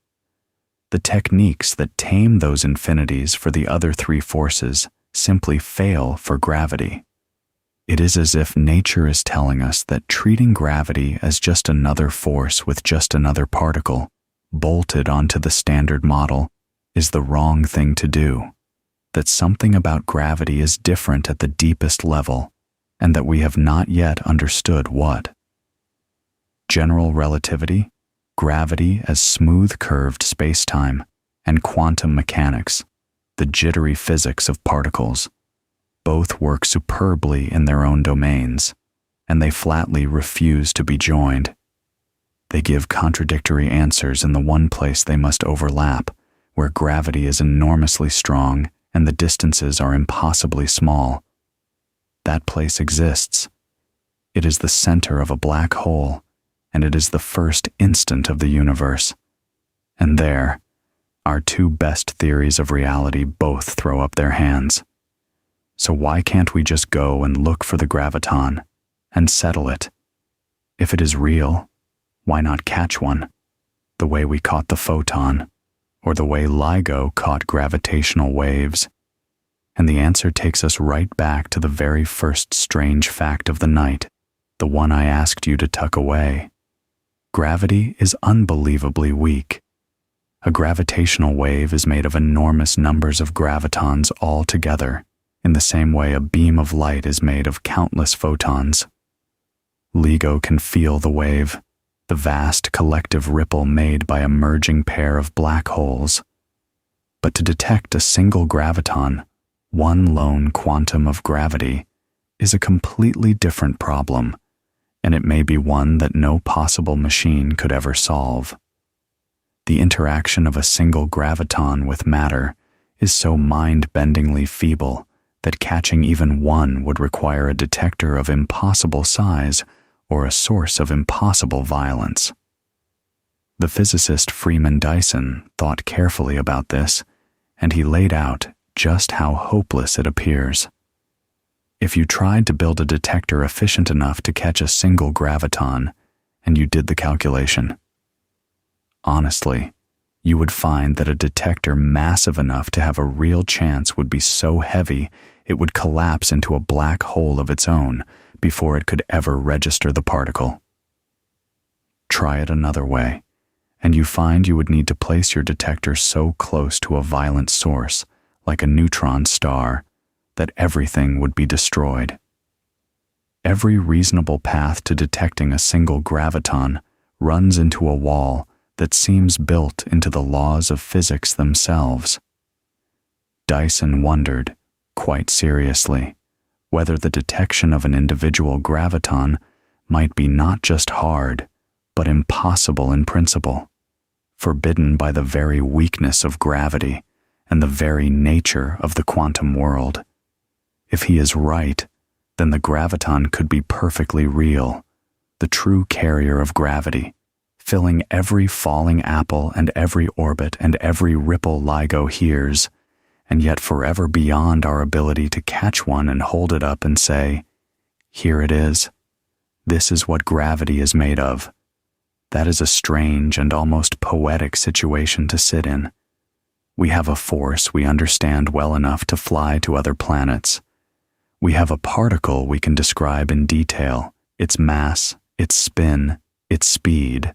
The techniques that tame those infinities for the other three forces simply fail for gravity. It is as if nature is telling us that treating gravity as just another force with just another particle, bolted onto the standard model, is the wrong thing to do, that something about gravity is different at the deepest level, and that we have not yet understood what. General relativity, gravity as smooth-curved spacetime, and quantum mechanics, the jittery physics of particles, both work superbly in their own domains, and they flatly refuse to be joined. They give contradictory answers in the one place they must overlap, where gravity is enormously strong and the distances are impossibly small. That place exists. It is the center of a black hole, and it is the first instant of the universe. And there, our two best theories of reality both throw up their hands. So why can't we just go and look for the graviton and settle it? If it is real, why not catch one, the way we caught the photon, or the way LIGO caught gravitational waves? And the answer takes us right back to the very first strange fact of the night, the one I asked you to tuck away. Gravity is unbelievably weak. A gravitational wave is made of enormous numbers of gravitons all together, in the same way a beam of light is made of countless photons. LIGO can feel the wave, the vast collective ripple made by a merging pair of black holes. But to detect a single graviton, one lone quantum of gravity, is a completely different problem, and it may be one that no possible machine could ever solve. The interaction of a single graviton with matter is so mind-bendingly feeble that catching even one would require a detector of impossible size or a source of impossible violence. The physicist Freeman Dyson thought carefully about this, and he laid out just how hopeless it appears. If you tried to build a detector efficient enough to catch a single graviton, and you did the calculation, honestly, you would find that a detector massive enough to have a real chance would be so heavy it would collapse into a black hole of its own before it could ever register the particle. Try it another way, and you find you would need to place your detector so close to a violent source, like a neutron star, that everything would be destroyed. Every reasonable path to detecting a single graviton runs into a wall that seems built into the laws of physics themselves. Dyson wondered, quite seriously, whether the detection of an individual graviton might be not just hard, but impossible in principle, forbidden by the very weakness of gravity and the very nature of the quantum world. If he is right, then the graviton could be perfectly real, the true carrier of gravity, filling every falling apple and every orbit and every ripple LIGO hears, and yet forever beyond our ability to catch one and hold it up and say, "Here it is. This is what gravity is made of." That is a strange and almost poetic situation to sit in. We have a force we understand well enough to fly to other planets. We have a particle we can describe in detail, its mass, its spin, its speed.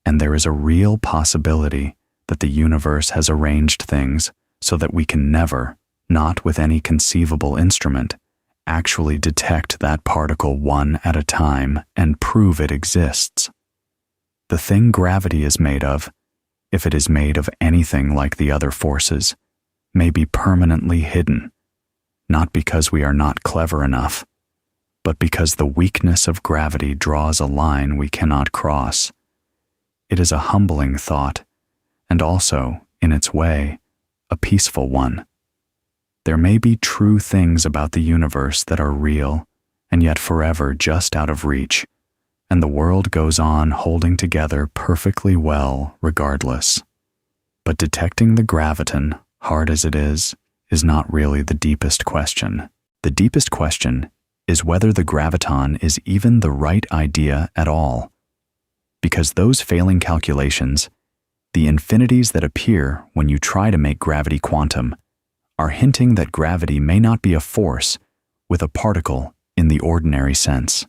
And there is a real possibility that the universe has arranged things so that we can never, not with any conceivable instrument, actually detect that particle one at a time and prove it exists. The thing gravity is made of, if it is made of anything like the other forces, may be permanently hidden, not because we are not clever enough, but because the weakness of gravity draws a line we cannot cross. It is a humbling thought, and also, in its way, a peaceful one. There may be true things about the universe that are real, and yet forever just out of reach, and the world goes on holding together perfectly well regardless. But detecting the graviton, hard as it is not really the deepest question. The deepest question is whether the graviton is even the right idea at all. Because those failing calculations, the infinities that appear when you try to make gravity quantum, are hinting that gravity may not be a force with a particle in the ordinary sense.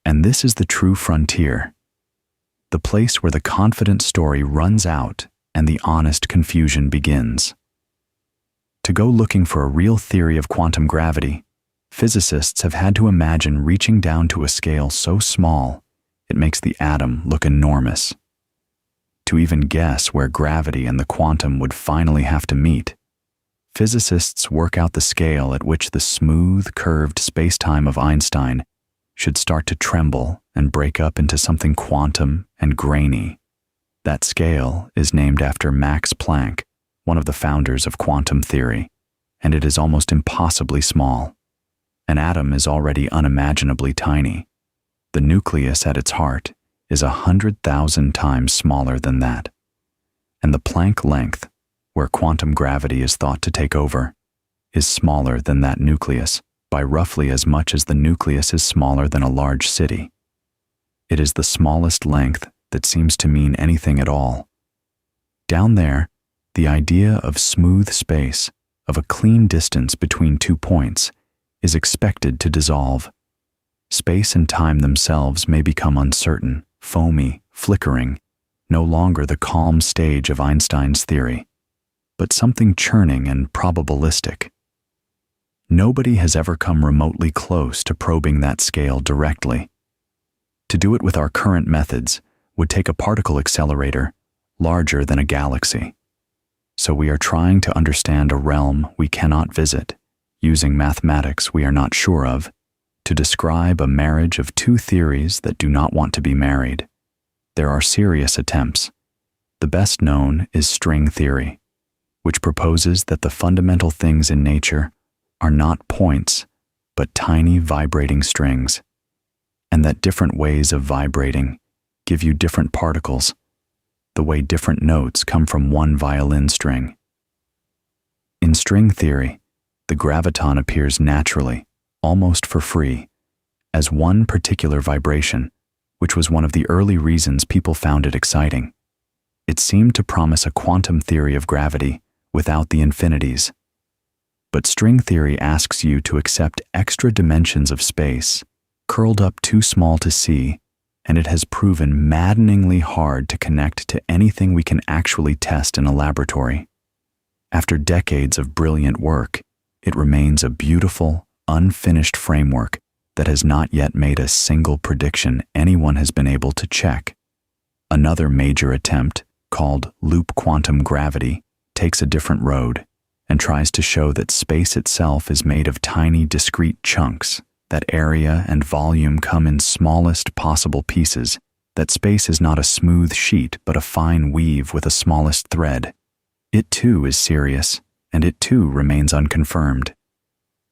And this is the true frontier, the place where the confident story runs out and the honest confusion begins. To go looking for a real theory of quantum gravity, physicists have had to imagine reaching down to a scale so small it makes the atom look enormous. To even guess where gravity and the quantum would finally have to meet, physicists work out the scale at which the smooth, curved spacetime of Einstein should start to tremble and break up into something quantum and grainy. That scale is named after Max Planck, one of the founders of quantum theory, and it is almost impossibly small. An atom is already unimaginably tiny. The nucleus at its heart is 100,000 times smaller than that. And the Planck length, where quantum gravity is thought to take over, is smaller than that nucleus by roughly as much as the nucleus is smaller than a large city. It is the smallest length that seems to mean anything at all. Down there, the idea of smooth space, of a clean distance between 2 points, is expected to dissolve. Space and time themselves may become uncertain, foamy, flickering, no longer the calm stage of Einstein's theory, but something churning and probabilistic. Nobody has ever come remotely close to probing that scale directly, To do it with our current methods would take a particle accelerator larger than a galaxy. So we are trying to understand a realm we cannot visit, using mathematics we are not sure of, to describe a marriage of two theories that do not want to be married. There are serious attempts. The best known is string theory, which proposes that the fundamental things in nature are not points, but tiny vibrating strings, and that different ways of vibrating give you different particles, the way different notes come from one violin string. In string theory, the graviton appears naturally, almost for free, as one particular vibration, which was one of the early reasons people found it exciting. It seemed to promise a quantum theory of gravity without the infinities. But string theory asks you to accept extra dimensions of space, curled up too small to see, and it has proven maddeningly hard to connect to anything we can actually test in a laboratory. After decades of brilliant work, it remains a beautiful, unfinished framework that has not yet made a single prediction anyone has been able to check. Another major attempt, called loop quantum gravity, takes a different road and tries to show that space itself is made of tiny, discrete chunks, that area and volume come in smallest possible pieces, that space is not a smooth sheet but a fine weave with a smallest thread. It too is serious, and it too remains unconfirmed.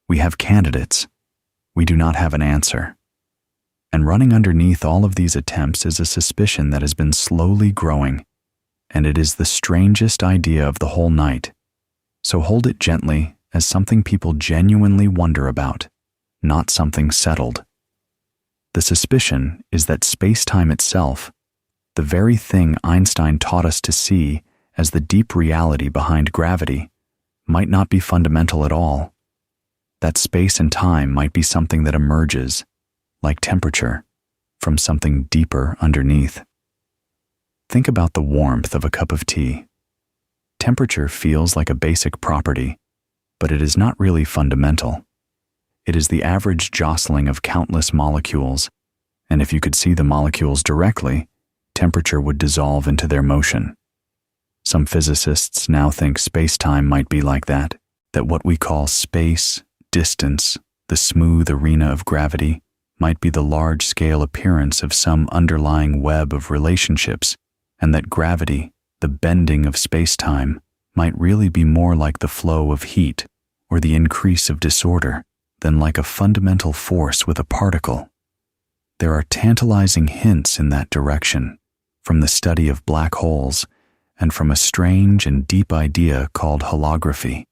We have candidates. We do not have an answer. And running underneath all of these attempts is a suspicion that has been slowly growing, and it is the strangest idea of the whole night. So hold it gently as something people genuinely wonder about, not something settled. The suspicion is that space-time itself, the very thing Einstein taught us to see as the deep reality behind gravity, might not be fundamental at all. That space and time might be something that emerges, like temperature, from something deeper underneath. Think about the warmth of a cup of tea. Temperature feels like a basic property, but it is not really fundamental. It is the average jostling of countless molecules, and if you could see the molecules directly, temperature would dissolve into their motion. Some physicists now think space-time might be like that what we call space, distance, the smooth arena of gravity, might be the large-scale appearance of some underlying web of relationships, and that gravity, the bending of space-time, might really be more like the flow of heat or the increase of disorder than like a fundamental force with a particle. There are tantalizing hints in that direction from the study of black holes and from a strange and deep idea called holography,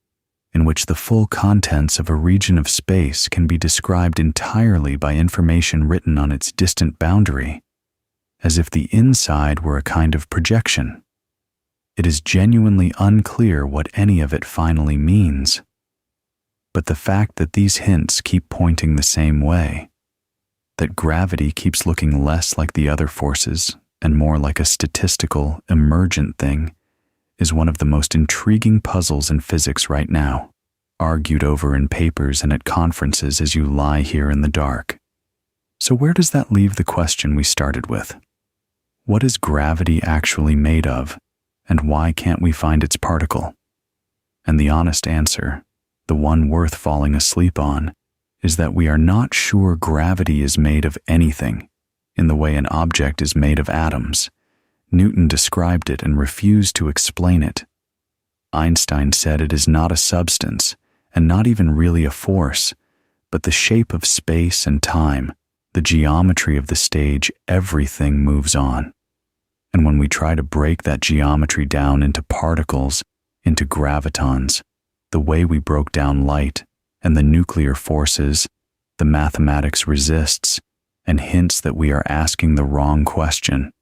in which the full contents of a region of space can be described entirely by information written on its distant boundary, as if the inside were a kind of projection. It is genuinely unclear what any of it finally means. But the fact that these hints keep pointing the same way, that gravity keeps looking less like the other forces and more like a statistical, emergent thing, is one of the most intriguing puzzles in physics right now, argued over in papers and at conferences as you lie here in the dark. So where does that leave the question we started with? What is gravity actually made of, and why can't we find its particle? And the honest answer, the one worth falling asleep on, is that we are not sure gravity is made of anything, in the way an object is made of atoms. Newton described it and refused to explain it. Einstein said it is not a substance, and not even really a force, but the shape of space and time, the geometry of the stage everything moves on. And when we try to break that geometry down into particles, into gravitons, the way we broke down light and the nuclear forces, the mathematics resists and hints that we are asking the wrong question,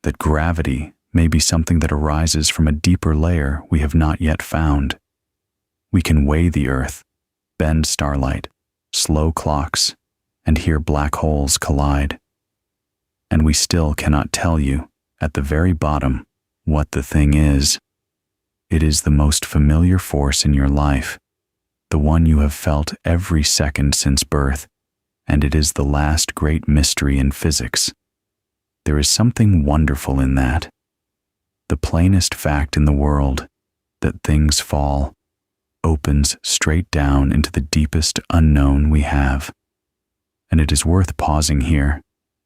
that gravity may be something that arises from a deeper layer we have not yet found. We can weigh the earth, bend starlight, slow clocks, and hear black holes collide. And we still cannot tell you, at the very bottom, what the thing is. It is the most familiar force in your life, the one you have felt every second since birth, and it is the last great mystery in physics, There is something wonderful in that. The plainest fact in the world, that things fall, opens straight down into the deepest unknown we have. And it is worth pausing here,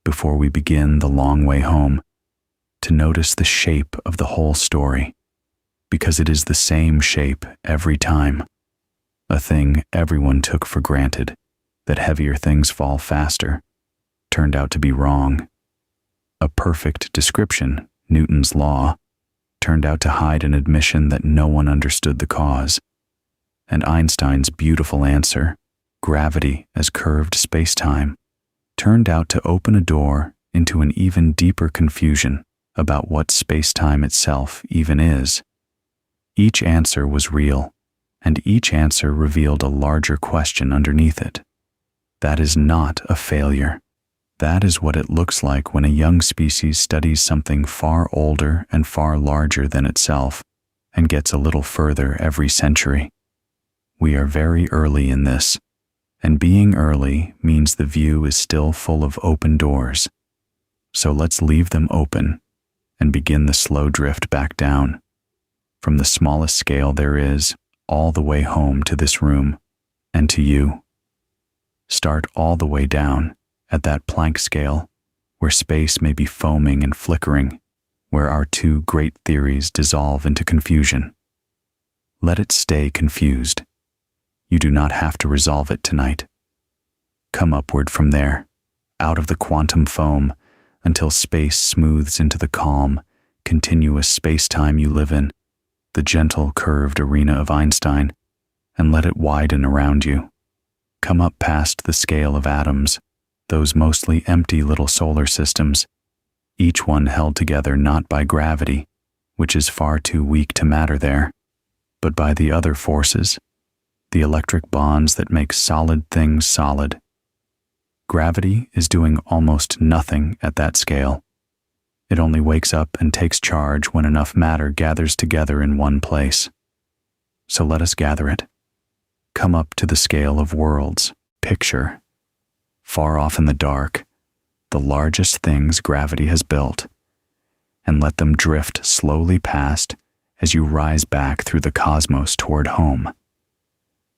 before we begin the long way home, to notice the shape of the whole story, because it is the same shape every time. A thing everyone took for granted, that heavier things fall faster, turned out to be wrong. A perfect description, Newton's law, turned out to hide an admission that no one understood the cause. And Einstein's beautiful answer, gravity as curved spacetime, turned out to open a door into an even deeper confusion about what spacetime itself even is. Each answer was real, and each answer revealed a larger question underneath it. That is not a failure. That is what it looks like when a young species studies something far older and far larger than itself, and gets a little further every century. We are very early in this, and being early means the view is still full of open doors. So let's leave them open and begin the slow drift back down, from the smallest scale there is, all the way home to this room, and to you. Start all the way down, at that Planck scale, where space may be foaming and flickering, where our two great theories dissolve into confusion. Let it stay confused. You do not have to resolve it tonight. Come upward from there, out of the quantum foam, until space smooths into the calm, continuous space-time you live in, the gentle, curved arena of Einstein, and let it widen around you. Come up past the scale of atoms, those mostly empty little solar systems, each one held together not by gravity, which is far too weak to matter there, but by the other forces, the electric bonds that make solid things solid. Gravity is doing almost nothing at that scale. It only wakes up and takes charge when enough matter gathers together in one place. So let us gather it. Come up to the scale of worlds, picture, far off in the dark, the largest things gravity has built, and let them drift slowly past as you rise back through the cosmos toward home.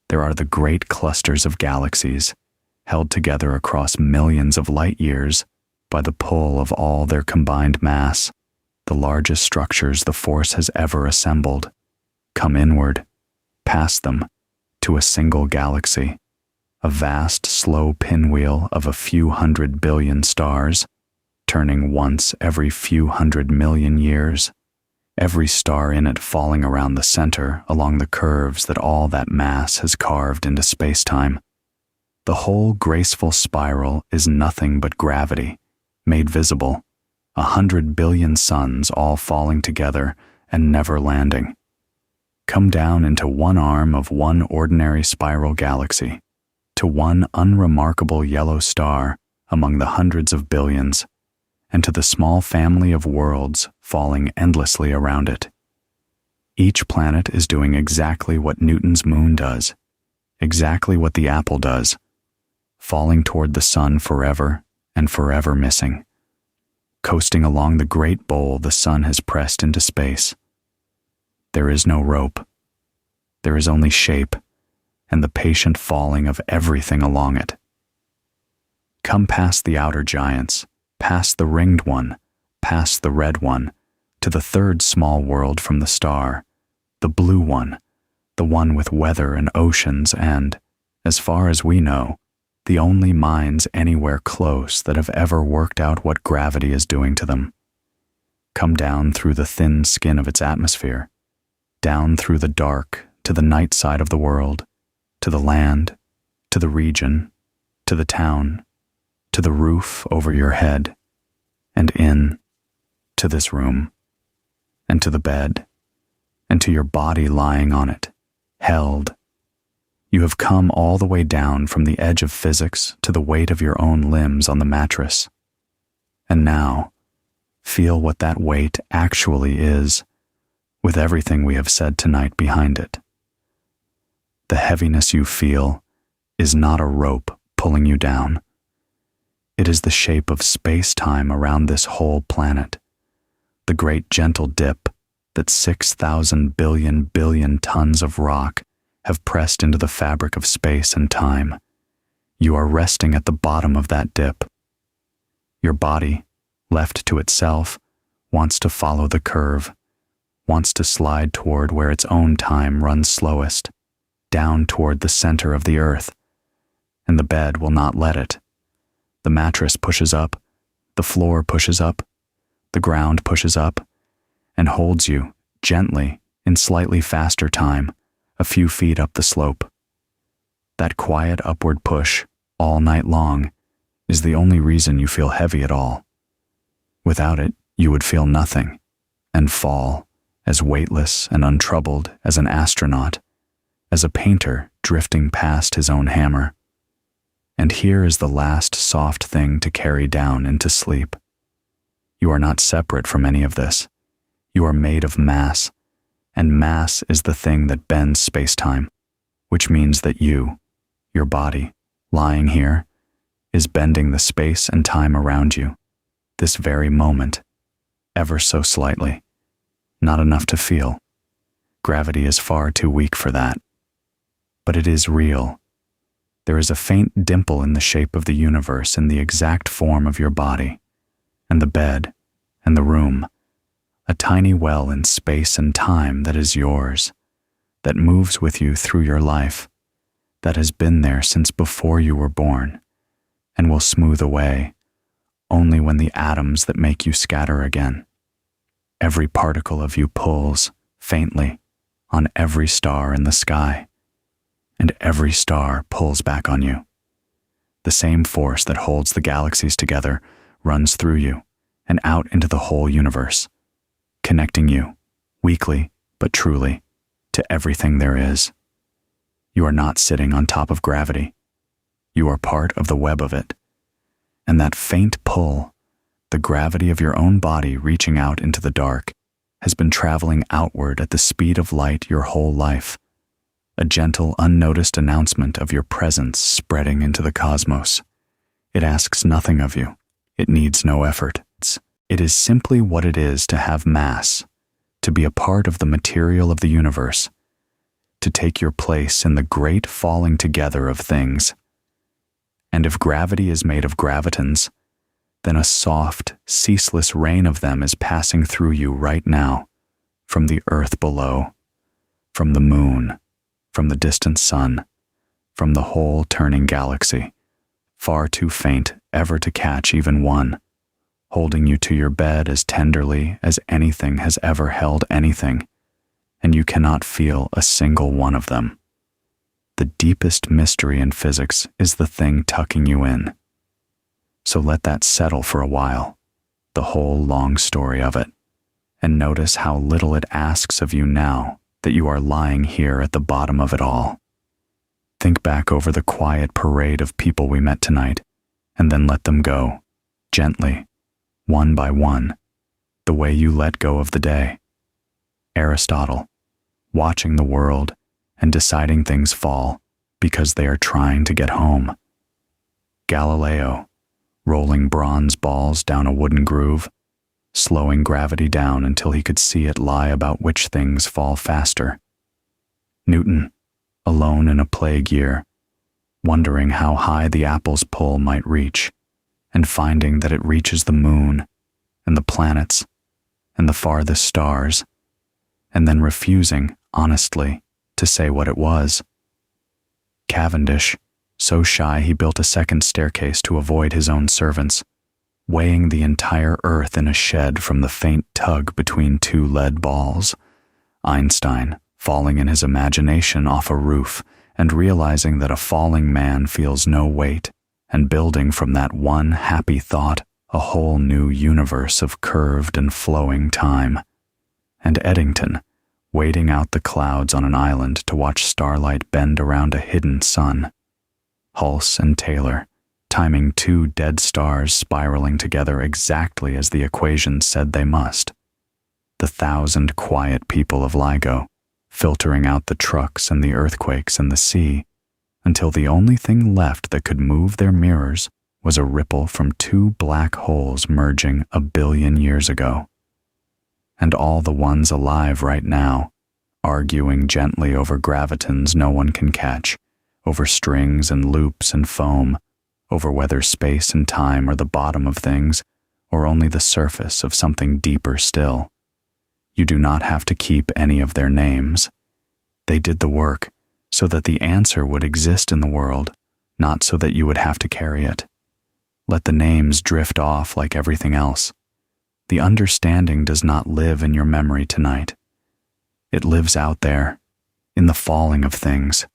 There are the great clusters of galaxies, held together across millions of light years by the pull of all their combined mass, the largest structures the force has ever assembled. Come inward, past them, to a single galaxy, a vast, slow pinwheel of a few 100 billion stars, turning once every few 100 million years, every star in it falling around the center along the curves that all that mass has carved into spacetime. The whole graceful spiral is nothing but gravity, made visible, 100 billion suns all falling together and never landing. Come down into one arm of one ordinary spiral galaxy, to one unremarkable yellow star among the hundreds of billions, and to the small family of worlds falling endlessly around it. Each planet is doing exactly what Newton's moon does, exactly what the apple does, falling toward the sun forever and forever missing, coasting along the great bowl the sun has pressed into space. There is no rope. There is only shape and the patient falling of everything along it. Come past the outer giants, past the ringed one, past the red one, to the third small world from the star, the blue one, the one with weather and oceans and, as far as we know, the only minds anywhere close that have ever worked out what gravity is doing to them. Come down through the thin skin of its atmosphere, down through the dark to the night side of the world, to the land, to the region, to the town, to the roof over your head, and in, to this room, and to the bed, and to your body lying on it, held. You have come all the way down from the edge of physics to the weight of your own limbs on the mattress. And now, feel what that weight actually is, with everything we have said tonight behind it. The heaviness you feel is not a rope pulling you down. It is the shape of space-time around this whole planet, the great gentle dip that 6,000 billion tons of rock have pressed into the fabric of space and time. You are resting at the bottom of that dip. Your body, left to itself, wants to follow the curve, wants to slide toward where its own time runs slowest, down toward the center of the earth, and the bed will not let it. The mattress pushes up, the floor pushes up, the ground pushes up, and holds you, gently, in slightly faster time, a few feet up the slope. That quiet upward push, all night long, is the only reason you feel heavy at all. Without it, you would feel nothing, and fall, as weightless and untroubled as an astronaut, as a painter drifting past his own hammer. And here is the last soft thing to carry down into sleep. You are not separate from any of this. You are made of mass, and mass is the thing that bends space-time, which means that you, your body, lying here, is bending the space and time around you, this very moment, ever so slightly. Not enough to feel. Gravity is far too weak for that. But it is real. There is a faint dimple in the shape of the universe in the exact form of your body, and the bed, and the room, a tiny well in space and time that is yours, that moves with you through your life, that has been there since before you were born, and will smooth away only when the atoms that make you scatter again. Every particle of you pulls, faintly, on every star in the sky, and every star pulls back on you. The same force that holds the galaxies together runs through you and out into the whole universe, connecting you, weakly but truly, to everything there is. You are not sitting on top of gravity. You are part of the web of it. And that faint pull, the gravity of your own body reaching out into the dark, has been traveling outward at the speed of light your whole life, a gentle, unnoticed announcement of your presence spreading into the cosmos. It asks nothing of you. It needs no effort. It is simply what it is to have mass, to be a part of the material of the universe, to take your place in the great falling together of things. And if gravity is made of gravitons, then a soft, ceaseless rain of them is passing through you right now, from the earth below, from the moon, from the distant sun, from the whole turning galaxy, far too faint ever to catch even one, holding you to your bed as tenderly as anything has ever held anything, and you cannot feel a single one of them. The deepest mystery in physics is the thing tucking you in. So let that settle for a while, the whole long story of it, and notice how little it asks of you now that you are lying here at the bottom of it all. Think back over the quiet parade of people we met tonight, and then let them go, gently, one by one, the way you let go of the day. Aristotle, watching the world and deciding things fall because they are trying to get home. Galileo, rolling bronze balls down a wooden groove, slowing gravity down until he could see it lie about which things fall faster. Newton, alone in a plague year, wondering how high the apple's pull might reach, and finding that it reaches the moon and the planets and the farthest stars, and then refusing, honestly, to say what it was. Cavendish, so shy he built a second staircase to avoid his own servants, weighing the entire earth in a shed from the faint tug between two lead balls. Einstein, falling in his imagination off a roof and realizing that a falling man feels no weight, and building from that one happy thought a whole new universe of curved and flowing time. And Eddington, waiting out the clouds on an island to watch starlight bend around a hidden sun. Hulse and Taylor, timing two dead stars spiraling together exactly as the equations said they must. The 1,000 quiet people of LIGO, filtering out the trucks and the earthquakes and the sea, until the only thing left that could move their mirrors was a ripple from two black holes merging 1 billion years ago. And all the ones alive right now, arguing gently over gravitons no one can catch, over strings and loops and foam, over whether space and time are the bottom of things or only the surface of something deeper still. You do not have to keep any of their names. They did the work so that the answer would exist in the world, not so that you would have to carry it. Let the names drift off like everything else. The understanding does not live in your memory tonight. It lives out there, in the falling of things,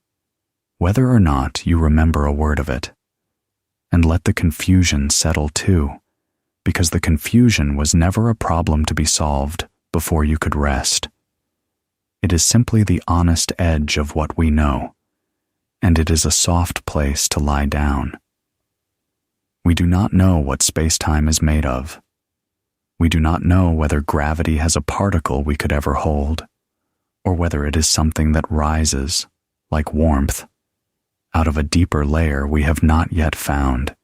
whether or not you remember a word of it. And let the confusion settle too, because the confusion was never a problem to be solved before you could rest. It is simply the honest edge of what we know, and it is a soft place to lie down. We do not know what spacetime is made of. We do not know whether gravity has a particle we could ever hold, or whether it is something that rises, like warmth, out of a deeper layer we have not yet found.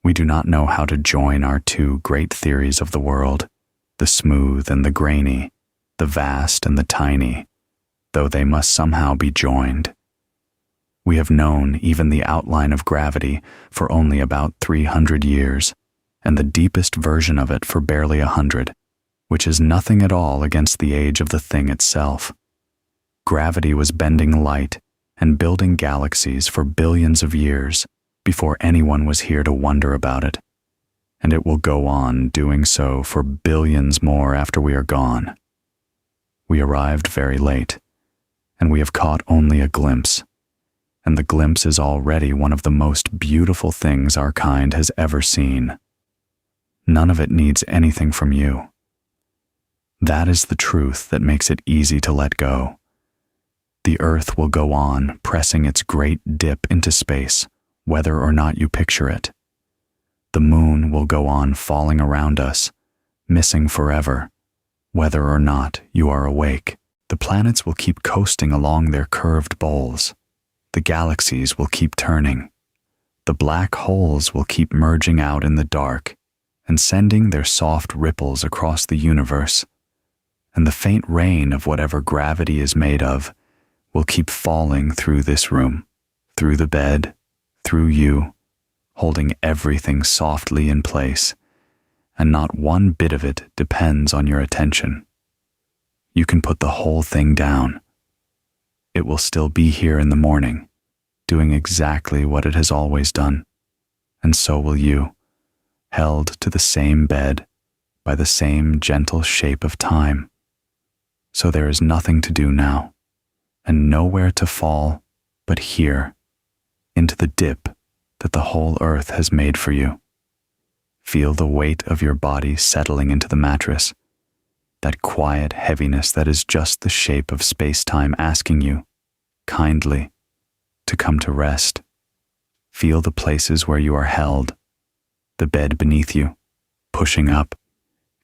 We do not know how to join our two great theories of the world, the smooth and the grainy, the vast and the tiny, though they must somehow be joined. We have known even the outline of gravity for only about 300 years, and the deepest version of it for barely 100, which is nothing at all against the age of the thing itself. Gravity was bending light and building galaxies for billions of years before anyone was here to wonder about it, and it will go on doing so for billions more after we are gone. We arrived very late, and we have caught only a glimpse, and the glimpse is already one of the most beautiful things our kind has ever seen. None of it needs anything from you. That is the truth that makes it easy to let go. The Earth will go on pressing its great dip into space, whether or not you picture it. The moon will go on falling around us, missing forever, whether or not you are awake. The planets will keep coasting along their curved bowls. The galaxies will keep turning. The black holes will keep merging out in the dark and sending their soft ripples across the universe. And the faint rain of whatever gravity is made of will keep falling through this room, through the bed, through you, holding everything softly in place, and not one bit of it depends on your attention. You can put the whole thing down. It will still be here in the morning, doing exactly what it has always done, and so will you, held to the same bed by the same gentle shape of time. So there is nothing to do now, and nowhere to fall but here, into the dip that the whole earth has made for you. Feel the weight of your body settling into the mattress, that quiet heaviness that is just the shape of space-time asking you, kindly, to come to rest. Feel the places where you are held, the bed beneath you, pushing up,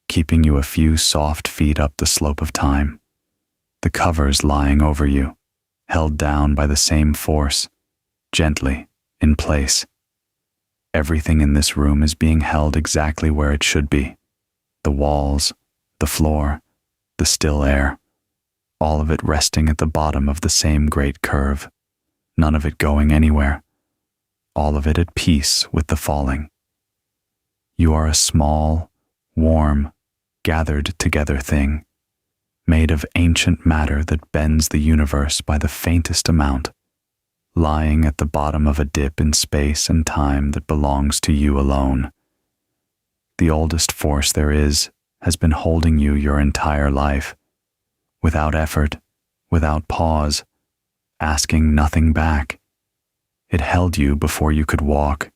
keeping you a few soft feet up the slope of time, the covers lying over you, held down by the same force, gently, in place. Everything in this room is being held exactly where it should be. The walls, the floor, the still air, all of it resting at the bottom of the same great curve, none of it going anywhere, all of it at peace with the falling. You are a small, warm, gathered together thing, made of ancient matter that bends the universe by the faintest amount, lying at the bottom of a dip in space and time that belongs to you alone. The oldest force there is has been holding you your entire life, without effort, without pause, asking nothing back. It held you before you could walk.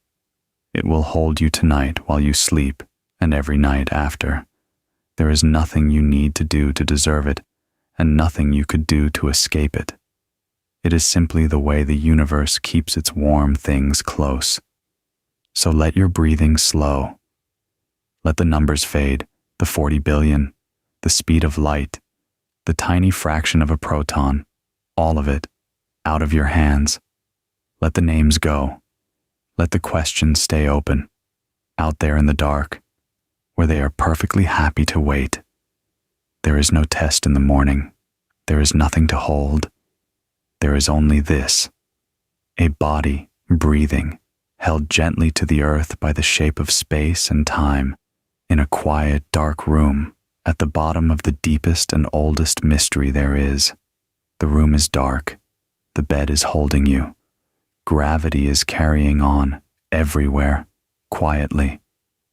It will hold you tonight while you sleep and every night after. There is nothing you need to do to deserve it, and nothing you could do to escape it. It is simply the way the universe keeps its warm things close. So let your breathing slow. Let the numbers fade, the 40 billion, the speed of light, the tiny fraction of a proton, all of it, out of your hands. Let the names go. Let the questions stay open, out there in the dark, where they are perfectly happy to wait. There is no test in the morning. There is nothing to hold. There is only this, a body breathing, held gently to the earth by the shape of space and time, in a quiet, dark room at the bottom of the deepest and oldest mystery there is. The room is dark. The bed is holding you. Gravity is carrying on, everywhere, quietly,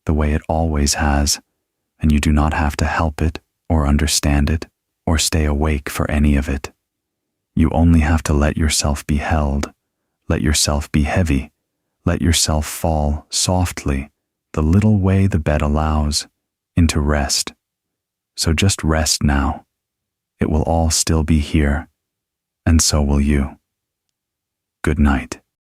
the way it always has, and you do not have to help it, or understand it, or stay awake for any of it. You only have to let yourself be held, let yourself be heavy, let yourself fall softly, the little way the bed allows, into rest. So just rest now. It will all still be here, and so will you. Good night.